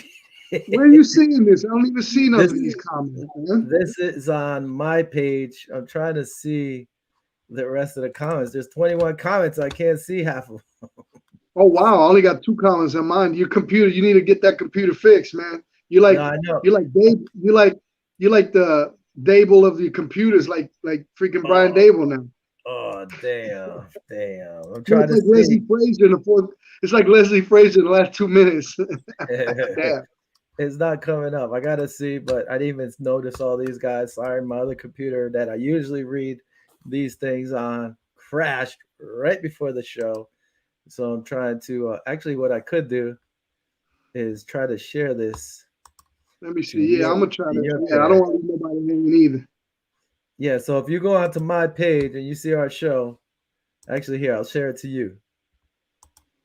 Where are you seeing this? I don't even see none this of these comments, man. this is on my page. I'm trying to see the rest of the comments. There's 21 comments. I can't see half of them. Oh wow, I only got 2 comments on mine. Your computer, you need to get that computer fixed, man. You No, like I know. you like Dave, you like the Dable of your computers, like freaking Brian Oh, Dable now. oh, damn, damn. I'm You trying look to like see. Leslie Frazier in the fourth. It's like Leslie Frazier in the last 2 minutes. Damn. It's not coming up. I gotta see, but I didn't even notice all these guys. Sorry, my other computer that I usually read these things on crashed right before the show. So I'm trying to actually what I could do is try to share this Let me to see. Yeah, I'm gonna try to to. your Yeah, I don't pair. want to leave nobody hanging either. Yeah, so if you go onto my page and you see our show, actually here, I'll share it to you.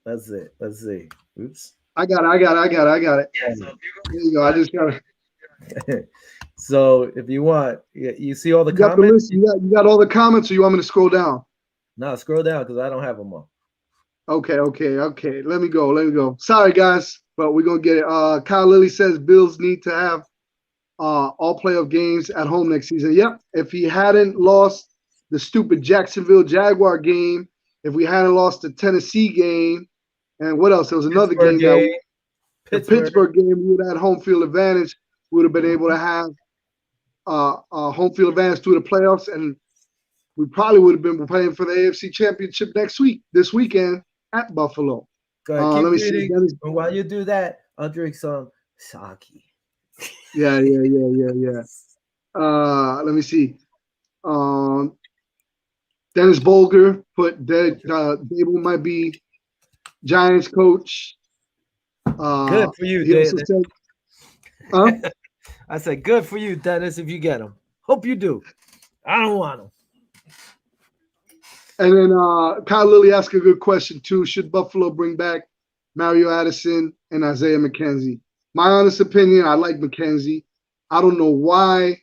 That's it. Let's see. Oops. I got it. I got it. I got it. I got it. Yeah, There you go. I just got it. so if you want, you see all the You got the comments? list. You got all the comments, or you want me to scroll down? No, scroll down because I don't have them all. Okay, okay, okay. Let me go. Let me go. Sorry, guys, but we're gonna get it. Kyle Lilly says Bills need to have all playoff games at home next season. Yep. If he hadn't lost the stupid Jacksonville Jaguar game, if we hadn't lost the Tennessee game, and what else? There was another Pittsburgh game that game, the Pittsburgh. Pittsburgh game, we would have had home field advantage. We would have been able to have home field advantage through the playoffs. And we probably would have been playing for the AFC Championship this weekend at Buffalo. Go ahead, keep Let me see. reading. And while you do that, I'll drink some sake. Yeah. Let me see. Um, Dennis Bolger put Dable might be Giants coach. Good for you, He also Dennis. said, huh? I said, good for you, Dennis, if you get him. Hope you do. I don't want him. And then Kyle Lilly asked a good question too. Should Buffalo bring back Mario Addison and Isaiah McKenzie? My honest opinion, I like McKenzie. I don't know why.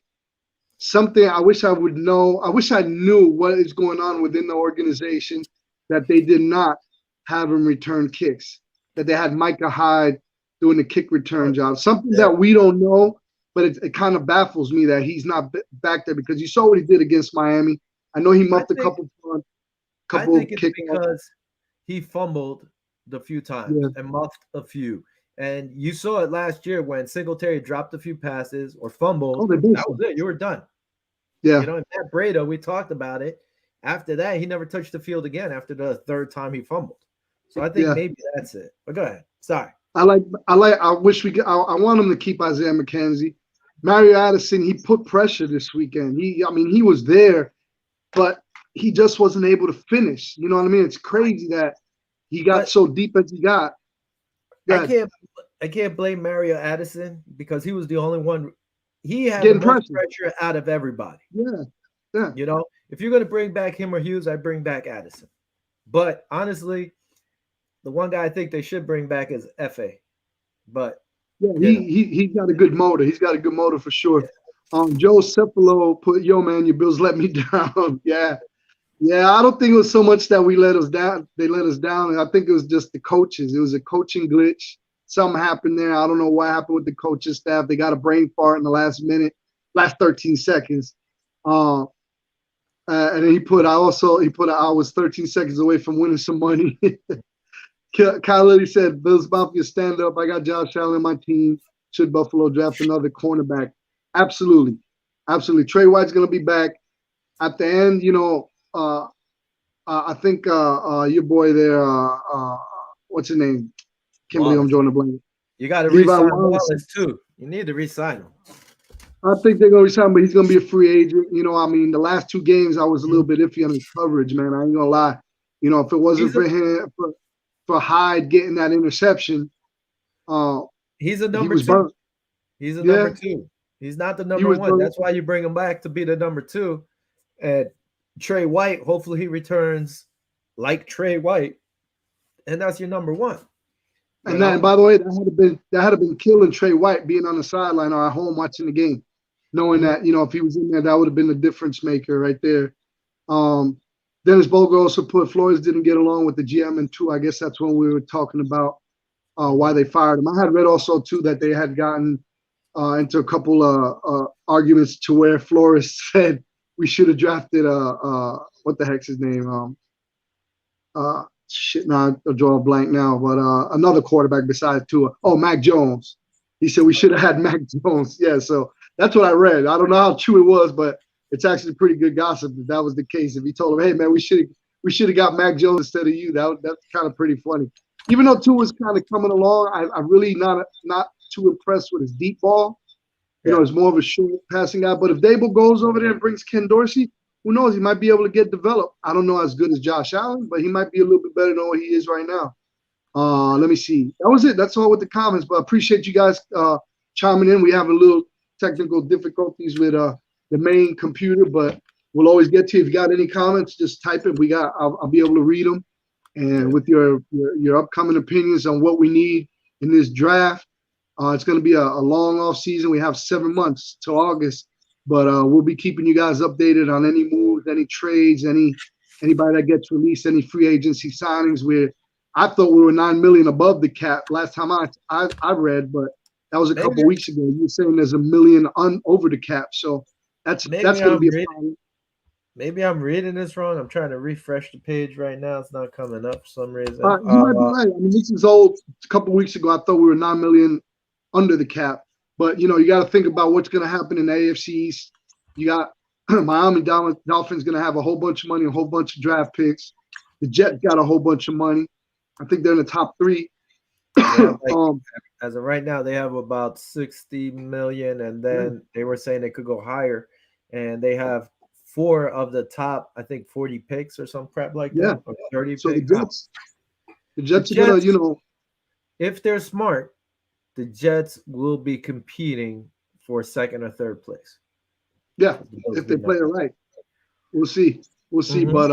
Something I wish I would know. I wish I knew what is going on within the organization that they did not have him return kicks. That they had Micah Hyde doing the kick return job. Something that we don't know, but it kind of baffles me that he's not back there because you saw what he did against Miami. I know he muffed a couple I think it's kickoffs. because he fumbled the few times and muffed a few. And you saw it last year when Singletary dropped a few passes or fumbled. That was it. You were done. Yeah. You know, and Matt Breda, we talked about it. After that, he never touched the field again after the third time he fumbled. So I think maybe that's it. But go ahead. Sorry. I wish we could. I want him to keep Isaiah McKenzie. Mario Addison, he put pressure this weekend. He was there, but he just wasn't able to finish. You know what I mean? It's crazy that he got so deep as he got. I can't blame Mario Addison because he was the only one. He had the most pressure out of everybody. Yeah. You know, if you're going to bring back him or Hughes, I bring back Addison. But honestly, the one guy I think they should bring back is FA. But he got a good motor. He's got a good motor for sure. Joe Cepalo put, yo man, your Bills let me down. Yeah. I don't think it was so much that we let us down. They let us down. I think it was just the coaches. It was a coaching glitch. Something happened there. I don't know what happened with the coaching staff. They got a brain fart in the last 13 seconds. And then he put, I was 13 seconds away from winning some money. Kyle Liddy said, Bills Mafia, stand up. I got Josh Allen on my team. Should Buffalo draft another cornerback? Absolutely. Trey White's going to be back. At the end, I think your boy there, what's his name? Can't believe I'm drawing a blank. You got to re-sign Wallace too. You need to re-sign him. I think they're going to resign him, but he's going to be a free agent. The last two games, I was a little bit iffy on his coverage, man. I ain't going to lie. If it wasn't for him, for Hyde getting that interception, he's a number two. Burnt. He's a number two. He's not the number one. That's why you bring him back to be the number two. And Trey White, hopefully he returns like Trey White, and that's your number one. And then, by the way, that had been killing Trey White being on the sideline or at home watching the game, knowing that if he was in there, that would have been the difference maker right there. Dennis Bolger also put Flores didn't get along with the GM, and two, I guess that's when we were talking about why they fired him. I had read also too that they had gotten into a couple of arguments to where Flores said we should have drafted what the heck's his name? Now I'll draw a blank now, but another quarterback besides Tua. Oh, Mac Jones. He said we should have had Mac Jones. Yeah, so that's what I read. I don't know how true it was, but it's actually pretty good gossip if that was the case. If he told him, hey man, we should have got Mac Jones instead of you, that's kind of pretty funny. Even though Tua was kind of coming along, I'm really not too impressed with his deep ball. He's more of a short passing guy. But if Dable goes over there and brings Ken Dorsey, who knows? He might be able to get developed. I don't know as good as Josh Allen, but he might be a little bit better than what he is right now. Let me see. That was it. That's all with the comments. But I appreciate you guys chiming in. We have a little technical difficulties with the main computer, but we'll always get to you. If you got any comments, just type it. I'll be able to read them. And with your upcoming opinions on what we need in this draft, it's going to be a long off season. We have 7 months till August. But we'll be keeping you guys updated on any moves, any trades, anybody that gets released, any free agency signings. I thought we were $9 million above the cap last time I read, but that was a couple weeks ago. You were saying there's $1 million over the cap, so that's going to be a problem. Maybe I'm reading this wrong. I'm trying to refresh the page right now. It's not coming up for some reason. You might be right. This is old. A couple weeks ago, I thought we were $9 million under the cap. But, you got to think about what's going to happen in the AFC East. You got Miami Dolphins going to have a whole bunch of money, a whole bunch of draft picks. The Jets got a whole bunch of money. I think they're in the top three. They have like um, as of right now, they have about 60 million, and yeah, then they were saying they could go higher, and they have four of the top, I think 40 picks or some crap like yeah. that, or 30 So picks. The The Jets are gonna, Jets, you know, if they're smart, the Jets will be competing for second or third place. yeah. The Bills If they be play it nuts. right, we'll see. We'll see. Mhm. But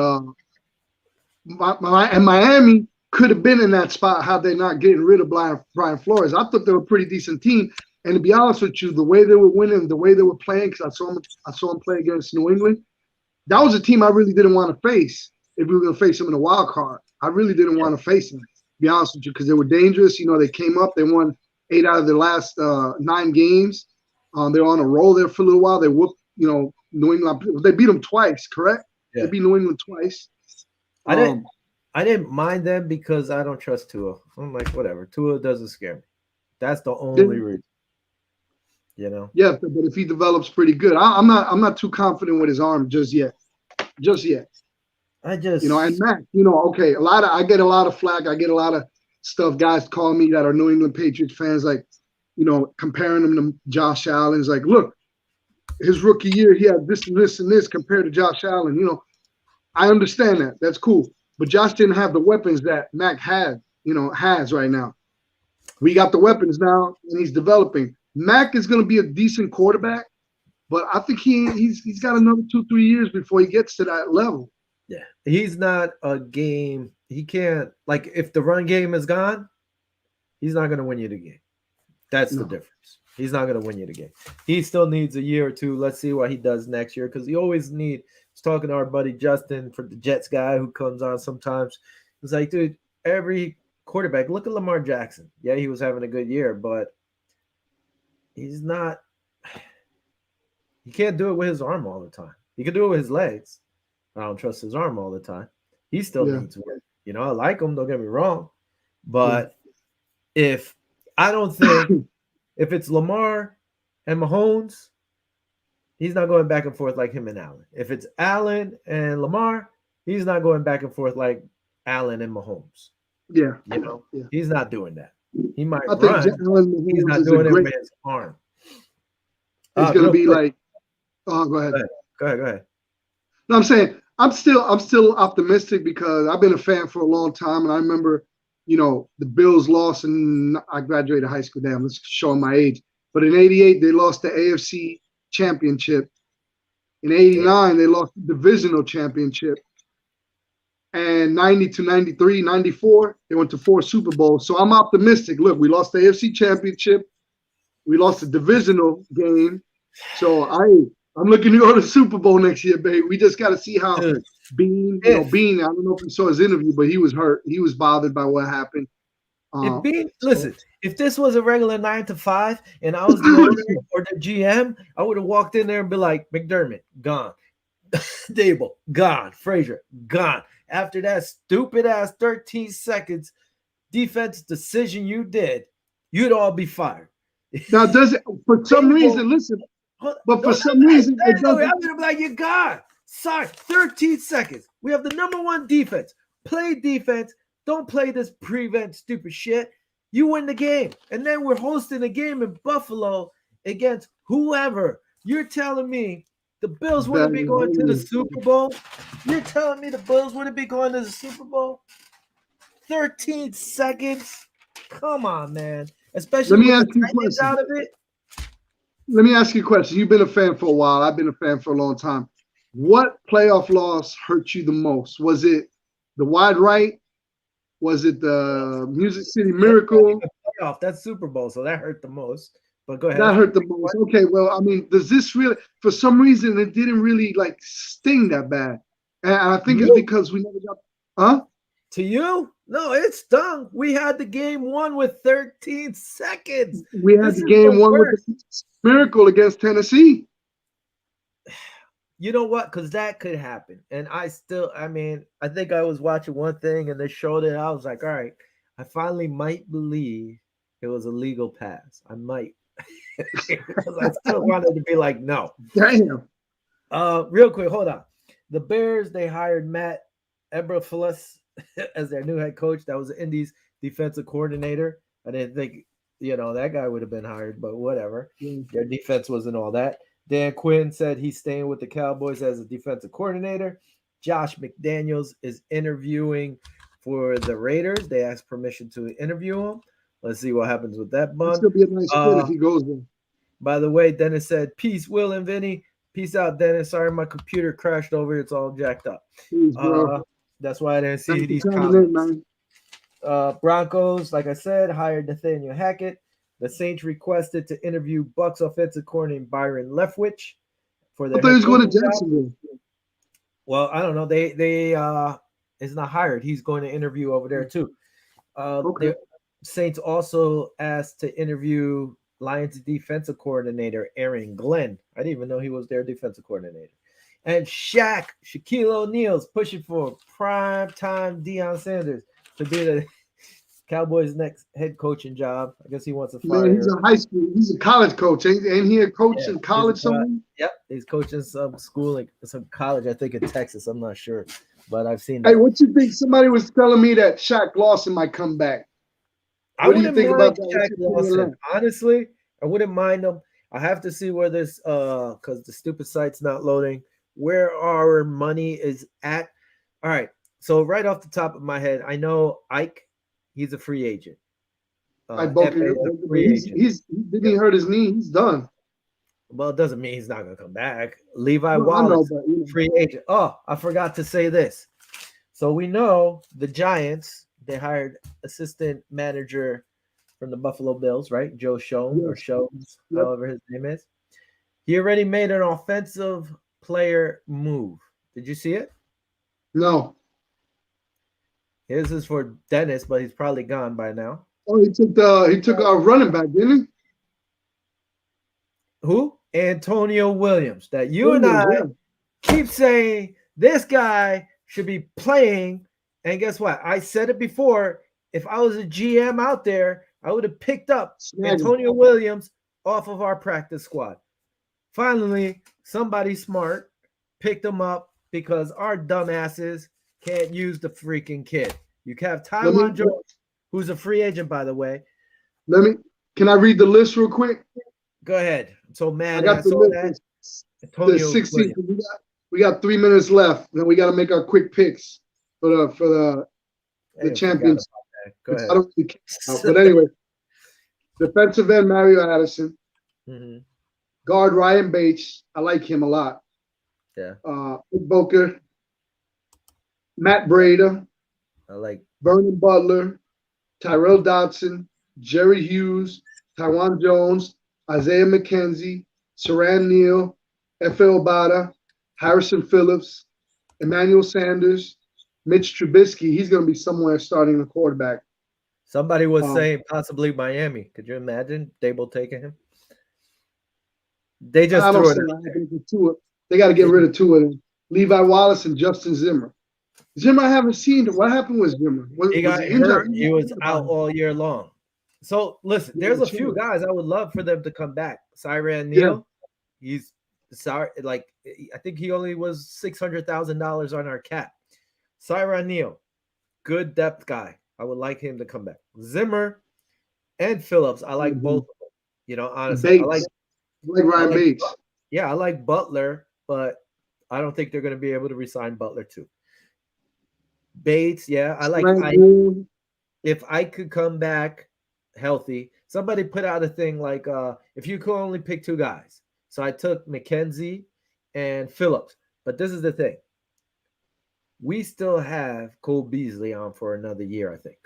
and Miami could have been in that spot had they not getting rid of Brian Flores. I thought they were a pretty decent team. And to be honest with you, the way they were winning, the way they were playing, because I saw them play against New England. That was a team I really didn't want to face if we were going to face them in a wild card. I really didn't Yeah. want to face them, to be honest with you, because they were dangerous. You know, they came up, they won 8 out of their last 9 games. They were on a roll there for a little while. They whooped, New England. They beat them twice, correct? They Yeah. beat New England twice. I didn't Um, I didn't mind them because I don't trust Tua. I'm like, whatever. Tua doesn't scare me. That's the only yeah, reason, you know. yeah, but if he develops pretty good, I'm not too confident with his arm just yet. I And just Mac, okay, I get a lot of flack. I get a lot of stuff. Guys call me that are New England Patriots fans, like, comparing him to Josh Allen. It's like, look, his rookie year, he had this and this and this compared to Josh Allen. I understand that. That's cool. But Josh didn't have the weapons that Mac has right now. We got the weapons now, and he's developing. Mac is going to be a decent quarterback, but I think he's got another 2-3 years before he gets to that level. yeah. He's not a game. He can't like if the run game is gone, he's not gonna win you the game. That's the No. difference. He's not gonna win you the game. He still needs a year or two. Let's see what he does next year because he always need. I was talking to our buddy Justin for the Jets guy who comes on sometimes. He's like, dude, every quarterback. Look at Lamar Jackson. Yeah, he was having a good year, but he's not. He can't do it with his arm all the time. He can do it with his legs. I don't trust his arm all the time. He still Yeah. needs work. I like him. Don't get me wrong, Yeah. but if I don't think if it's Lamar and Mahomes, he's not going back and forth like him and Allen. If it's Allen and Lamar, he's not going back and forth like Allen and Mahomes. Yeah. Yeah. He's not doing that. He might I think run. Allen He's Mahomes not is a doing it great. with his arm. It's going to Real be quick. like. Oh, go ahead. Go ahead. No, I'm saying I'm still optimistic because I've been a fan for a long time, and I remember, the Bills lost, and I graduated high school. Damn, let's show my age. But in '88, they lost the AFC championship. In '89, they lost the divisional championship. And 92, 93, 94, they went to 4 Super Bowls. So I'm optimistic. Look, we lost the AFC championship. We lost the divisional game. So I'm looking to go to the Super Bowl next year, babe. We just got to see how Dude, Bean, Bean, I don't know if you saw his interview, but he was hurt. He was bothered by what happened. Listen, if this was a regular 9 to 5 and I was the owner or the GM, I would have walked in there and be like, McDermott, gone. Dable, gone. Frazier, gone. After that stupid ass 13 seconds defense decision you did, you'd all be fired. Now, does it, for some reason, listen, but for some reason, it doesn't. I'm gonna be like, you gone. Sorry, 13 seconds. We have the number one defense. Play defense. Don't play this prevent stupid shit. You win the game. And then we're hosting a game in Buffalo against whoever. You're telling me the Bills wouldn't be going to the Super Bowl? You're telling me the Bills wouldn't be going to the Super Bowl? 13 seconds? Come on, man. Especially with the Titans out of it. Let me ask you a question. You've been a fan for a while. I've been a fan for a long time. What playoff loss hurt you the most? Was it the wide right? Was it the Music City Miracle? That's Super Bowl, so that hurt the most. But go ahead. That hurt the most. Okay, well, I mean, does this really? For some reason, it didn't really sting that bad, and I think it's because we never got. Huh? To you? No, it stung. We had the game won with 13 seconds. We had the game won with the Miracle against Tennessee. You know what? Because that could happen. And I think I was watching one thing and they showed it. I was like, all right, I finally might believe it was a legal pass. I might. Because I still wanted to be like, no. Damn. Real quick, hold on. The Bears, they hired Matt Eberflus as their new head coach. That was the Indies defensive coordinator. I didn't think, that guy would have been hired, but whatever. Yeah. Their defense wasn't all that. Dan Quinn said he's staying with the Cowboys as a defensive coordinator. Josh McDaniels is interviewing for the Raiders. They asked permission to interview him. Let's see what happens with that It's bun. gonna be a nice fit if he goes there. By the way, Dennis said, "Peace, Will and Vinny. Peace out, Dennis. Sorry, my computer crashed over. It's all jacked up. Please, bro. That's why I didn't see Thanks these for coming in, comments." man. Broncos, like I said, hired Nathaniel Hackett. The Saints requested to interview Bucks offensive coordinator Byron Leftwich for I their thought he head was going to coaching job. Jacksonville. Well, I don't know. They is not hired. He's going to interview over there too. Okay. The Saints also asked to interview Lions defensive coordinator Aaron Glenn. I didn't even know he was their defensive coordinator. And Shaquille O'Neal's pushing for prime time Deion Sanders to be the Cowboys' next head coaching job. I guess he wants to fire. Man, he's a high school. He's a college coach. Ain't he a coach in college he's somewhere? Yep, he's coaching some school, like some college, I think in Texas. I'm not sure, but I've seen Hey, that. what you think? Somebody was telling me that Shaq Lawson might come back. I What do you wouldn't think mind about that? What's Shaq your opinion on Lawson. Honestly, I wouldn't mind him. I have to see where this because the stupid site's not loading, where our money is at. All right. So right off the top of my head, I know Ike, he's a free agent. Like FA Boca, is a free agent. didn't he hurt his knee? He's done. Well, it doesn't mean he's not gonna come back. Levi No, I know, Wallace, but free agent. Oh, I forgot to say this. So we know the Giants, they hired assistant manager from the Buffalo Bills, right? Joe Schoen or Yes. Shones, Yep. however his name is. He already made an offensive player move. Did you see it? No. His is for Dennis, but he's probably gone by now. Oh, he took our running back, didn't Who? Antonio Williams. That he? you and I Yeah. keep saying this guy should be playing. And guess what? I said it before. If I was a GM out there, I would have picked up Snag him. Antonio Williams off of our practice squad. Finally, somebody smart picked him up because our dumbasses can't use the freaking kid. You have Taiwan Jones, who's a free agent, by the way. Can I read the list real quick? Go ahead. I'm so mad. I got the list. Antonio The 16th. Williams. We got 3 minutes left. Then we got to make our quick picks for the Hey, I forgot champions. about that. Go ahead. I don't really care now, but anyway, defensive end Mario Addison, Mhm. guard Ryan Bates. I like him a lot. Yeah, Nick Boker, Matt Breda, I like. Vernon Butler, Tyrell Dodson, Jerry Hughes, Taiwan Jones, Isaiah McKenzie, Saran Neal, F.L. Bada, Harrison Phillips, Emmanuel Sanders, Mitch Trubisky. He's going to be somewhere starting the quarterback. Somebody was saying possibly Miami. Could you imagine Dable taking him? They just I don't threw see it. that happening to Tua. They got to get rid of two of them. Levi Wallace and Justin Zimmer. Zimmer, I haven't seen it. What happened with Zimmer? He got he injured? hurt. He was out all year long. So listen, Yeah, there's a sure. few guys I would love for them to come back. Cyran Neal, he's sorry, like I think he only was $600,000 on our cap. Cyran Neal, good depth guy. I would like him to come back. Zimmer and Phillips, I like both of them. You know, honestly, Bates. I like Ryan Bates. Yeah, I like Butler, but I don't think they're going to be able to resign Butler too. Bates, yeah, I like. If I could come back healthy, somebody put out a thing like if you could only pick two guys. So I took McKenzie and Phillips. But this is the thing. We still have Cole Beasley on for another year, I think.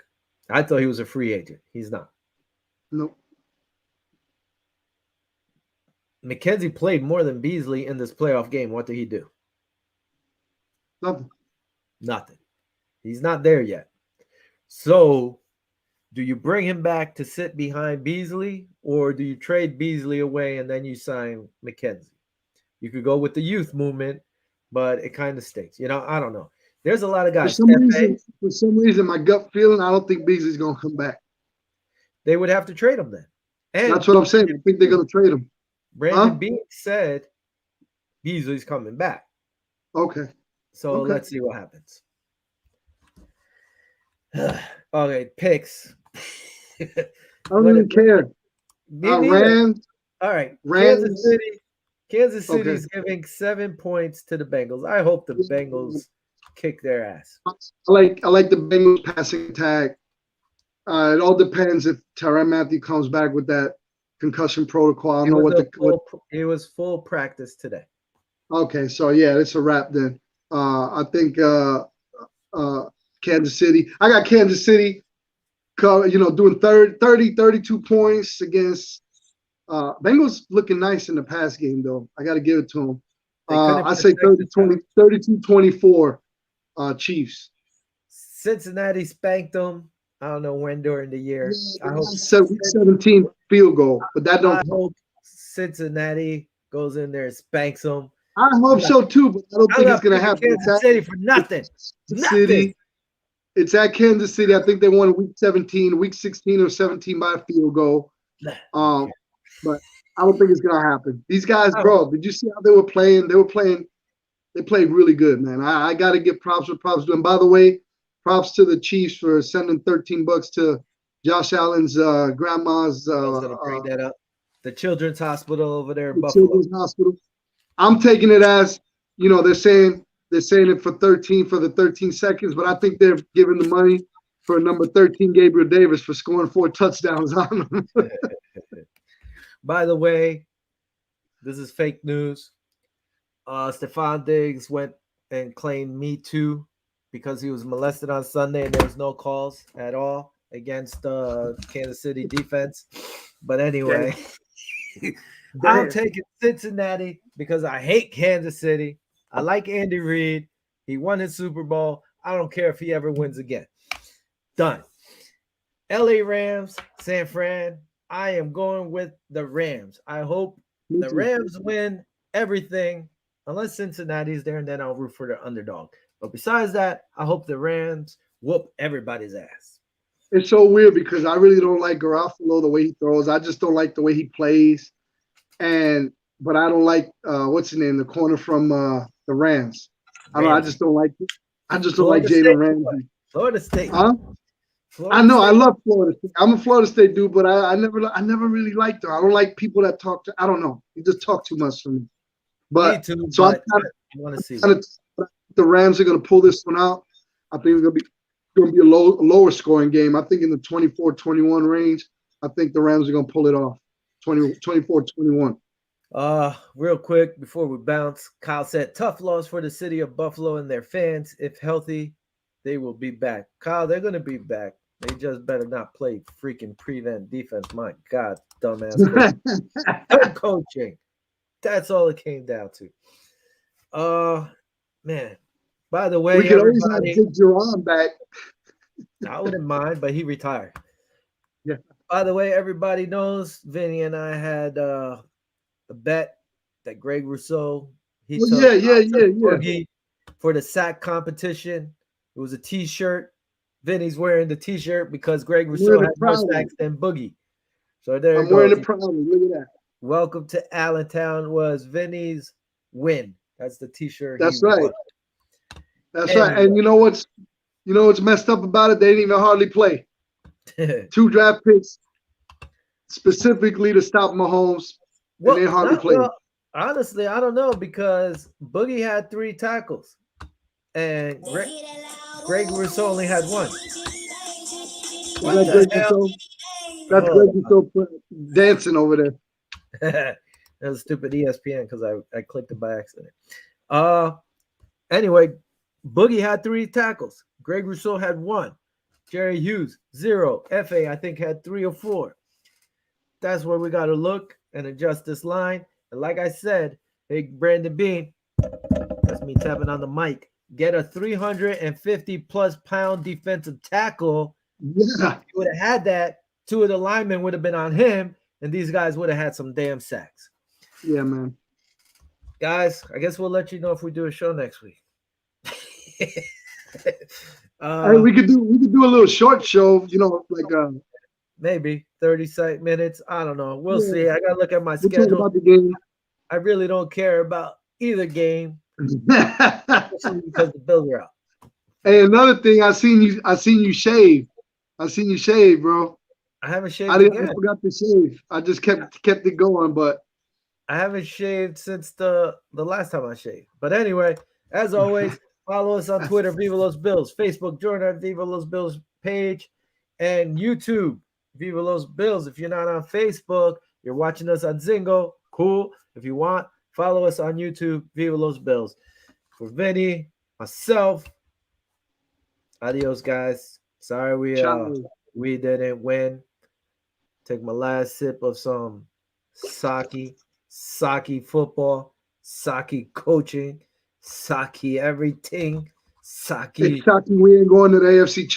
I thought he was a free agent. He's not. No. McKenzie played more than Beasley in this playoff game. What did he do? Nothing. Nothing. He's not there yet. So do you bring him back to sit behind Beasley, or do you trade Beasley away and then you sign McKenzie? You could go with the youth movement, but it kind of stinks. You know, I don't know. There's a lot of guys. For some reason, my gut feeling, I don't think Beasley's going to come back. They would have to trade him then. And that's what I'm saying. I think they're going to trade him. Brandon Beane said Beasley's coming back. Okay. So Okay. let's see what happens. Okay, picks. I don't even care. Me neither. Rams. All right, Kansas Rams. City. Kansas Okay. City's giving 7 points to the Bengals. I hope the Bengals kick their ass. I like the Bengals passing attack. It all depends if Tyrann Matthew comes back with that concussion protocol. I don't know It was full practice today. Okay, so yeah, it's a wrap then. I think Kansas City. I got Kansas City, doing 32 points against Bengals looking nice in the pass game, though. I got to give it to them. I say 32-24 Chiefs. Cincinnati spanked them. I don't know when during the year. Yeah, I hope 17 field goal, but that don't. I hope Cincinnati goes in there and spanks them. I hope so too, but I don't think it's going to happen. Kansas City for nothing. City. It's at Kansas City. I think they won week 16 or 17 by a field goal. But I don't think it's going to happen. These guys, bro, did you see how they were playing? They played really good, man. I got to give props where props to them. By the way, props to the Chiefs for sending $13 to Josh Allen's grandma's. I was going to bring that up. The Children's Hospital over there in Buffalo. Children's Hospital. I'm taking it as, they're saying it for 13 for the 13 seconds, but I think they're giving the money for number 13, Gabriel Davis, for scoring 4 touchdowns on them. By the way, this is fake news. Stephon Diggs went and claimed Me Too because he was molested on Sunday and there was no calls at all against Kansas City defense. But anyway, I'm taking Cincinnati because I hate Kansas City. I like Andy Reid. He won his Super Bowl. I don't care if he ever wins again. Done. LA Rams, San Fran. I am going with the Rams. I hope the Rams win everything, unless Cincinnati's there, and then I'll root for the underdog. But besides that, I hope the Rams whoop everybody's ass. It's so weird because I really don't like Garofalo, the way he throws. I just don't like the way he plays. But I don't like what's his name, the corner from the Rams. I just don't like it. I just don't like Jalen Ramsey. Florida State. Huh? I know. I love Florida State. I'm a Florida State dude, but I never really liked her. I don't like people that talk to. I don't know. You just talk too much for me. But me too, so I want to see. The Rams are going to pull this one out. I think it's going to be a lower scoring game. I think in the 24-21 range. I think the Rams are going to pull it off. 24-21. Real quick before we bounce, Kyle said tough loss for the city of Buffalo and their fans. If healthy, they will be back. Kyle, they're going to be back. They just better not play freaking prevent defense. My God, dumbass coaching. That's all it came down to. Man. By the way, we could always have Dick Duran back. I wouldn't mind, but he retired. Yeah. By the way, everybody knows Vinny and I had a bet that Greg Rousseau took Boogie for the sack competition. It was a T-shirt. Vinny's wearing the T-shirt because Greg Rousseau had more sacks than Boogie. So there I'm wearing it proudly. Look at that. Welcome to Allentown was Vinny's win. That's the T-shirt. That's right. Won. That's right. And you know what's messed up about it? They didn't even hardly play. 2 draft picks specifically to stop Mahomes. And they hardly played. Well, honestly, I don't know because Boogie had 3 tackles. And Greg Rousseau only had 1. That's Greg Rousseau dancing over there. That was stupid ESPN because I clicked it by accident. Anyway, Boogie had 3 tackles. Greg Rousseau had 1. Jerry Hughes, 0. FA, I think, had 3 or 4. That's where we got to look and adjust this line. And like I said, hey, Brandon Bean, that's me tapping on the mic. Get a 350-plus pound defensive tackle. Yeah. If you would have had that, 2 of the linemen would have been on him, and these guys would have had some damn sacks. Yeah, man. Guys, I guess we'll let you know if we do a show next week. Hey, we could do a little short show, like maybe 30 minutes. I don't know. We'll see. I gotta look at my schedule. About the game. I really don't care about either game, Hey, especially because the Bills are out. another thing, I seen you shave. I seen you shave, bro. I haven't I shaved didn't. I again. forgot to shave. I just kept it going, but I haven't shaved since the last time I shaved. But anyway, as always, follow us on Twitter, Viva Los Bills, Facebook, join our Viva Los Bills page, and YouTube, Viva Los Bills. If you're not on Facebook, you're watching us on Zingo, cool. If you want, follow us on YouTube, Viva Los Bills. For Vinny, myself, adios, guys. Sorry ciao. we didn't win. Take my last sip of some sake football, sake coaching, sake everything, It's sake. shocking we ain't going to the AFC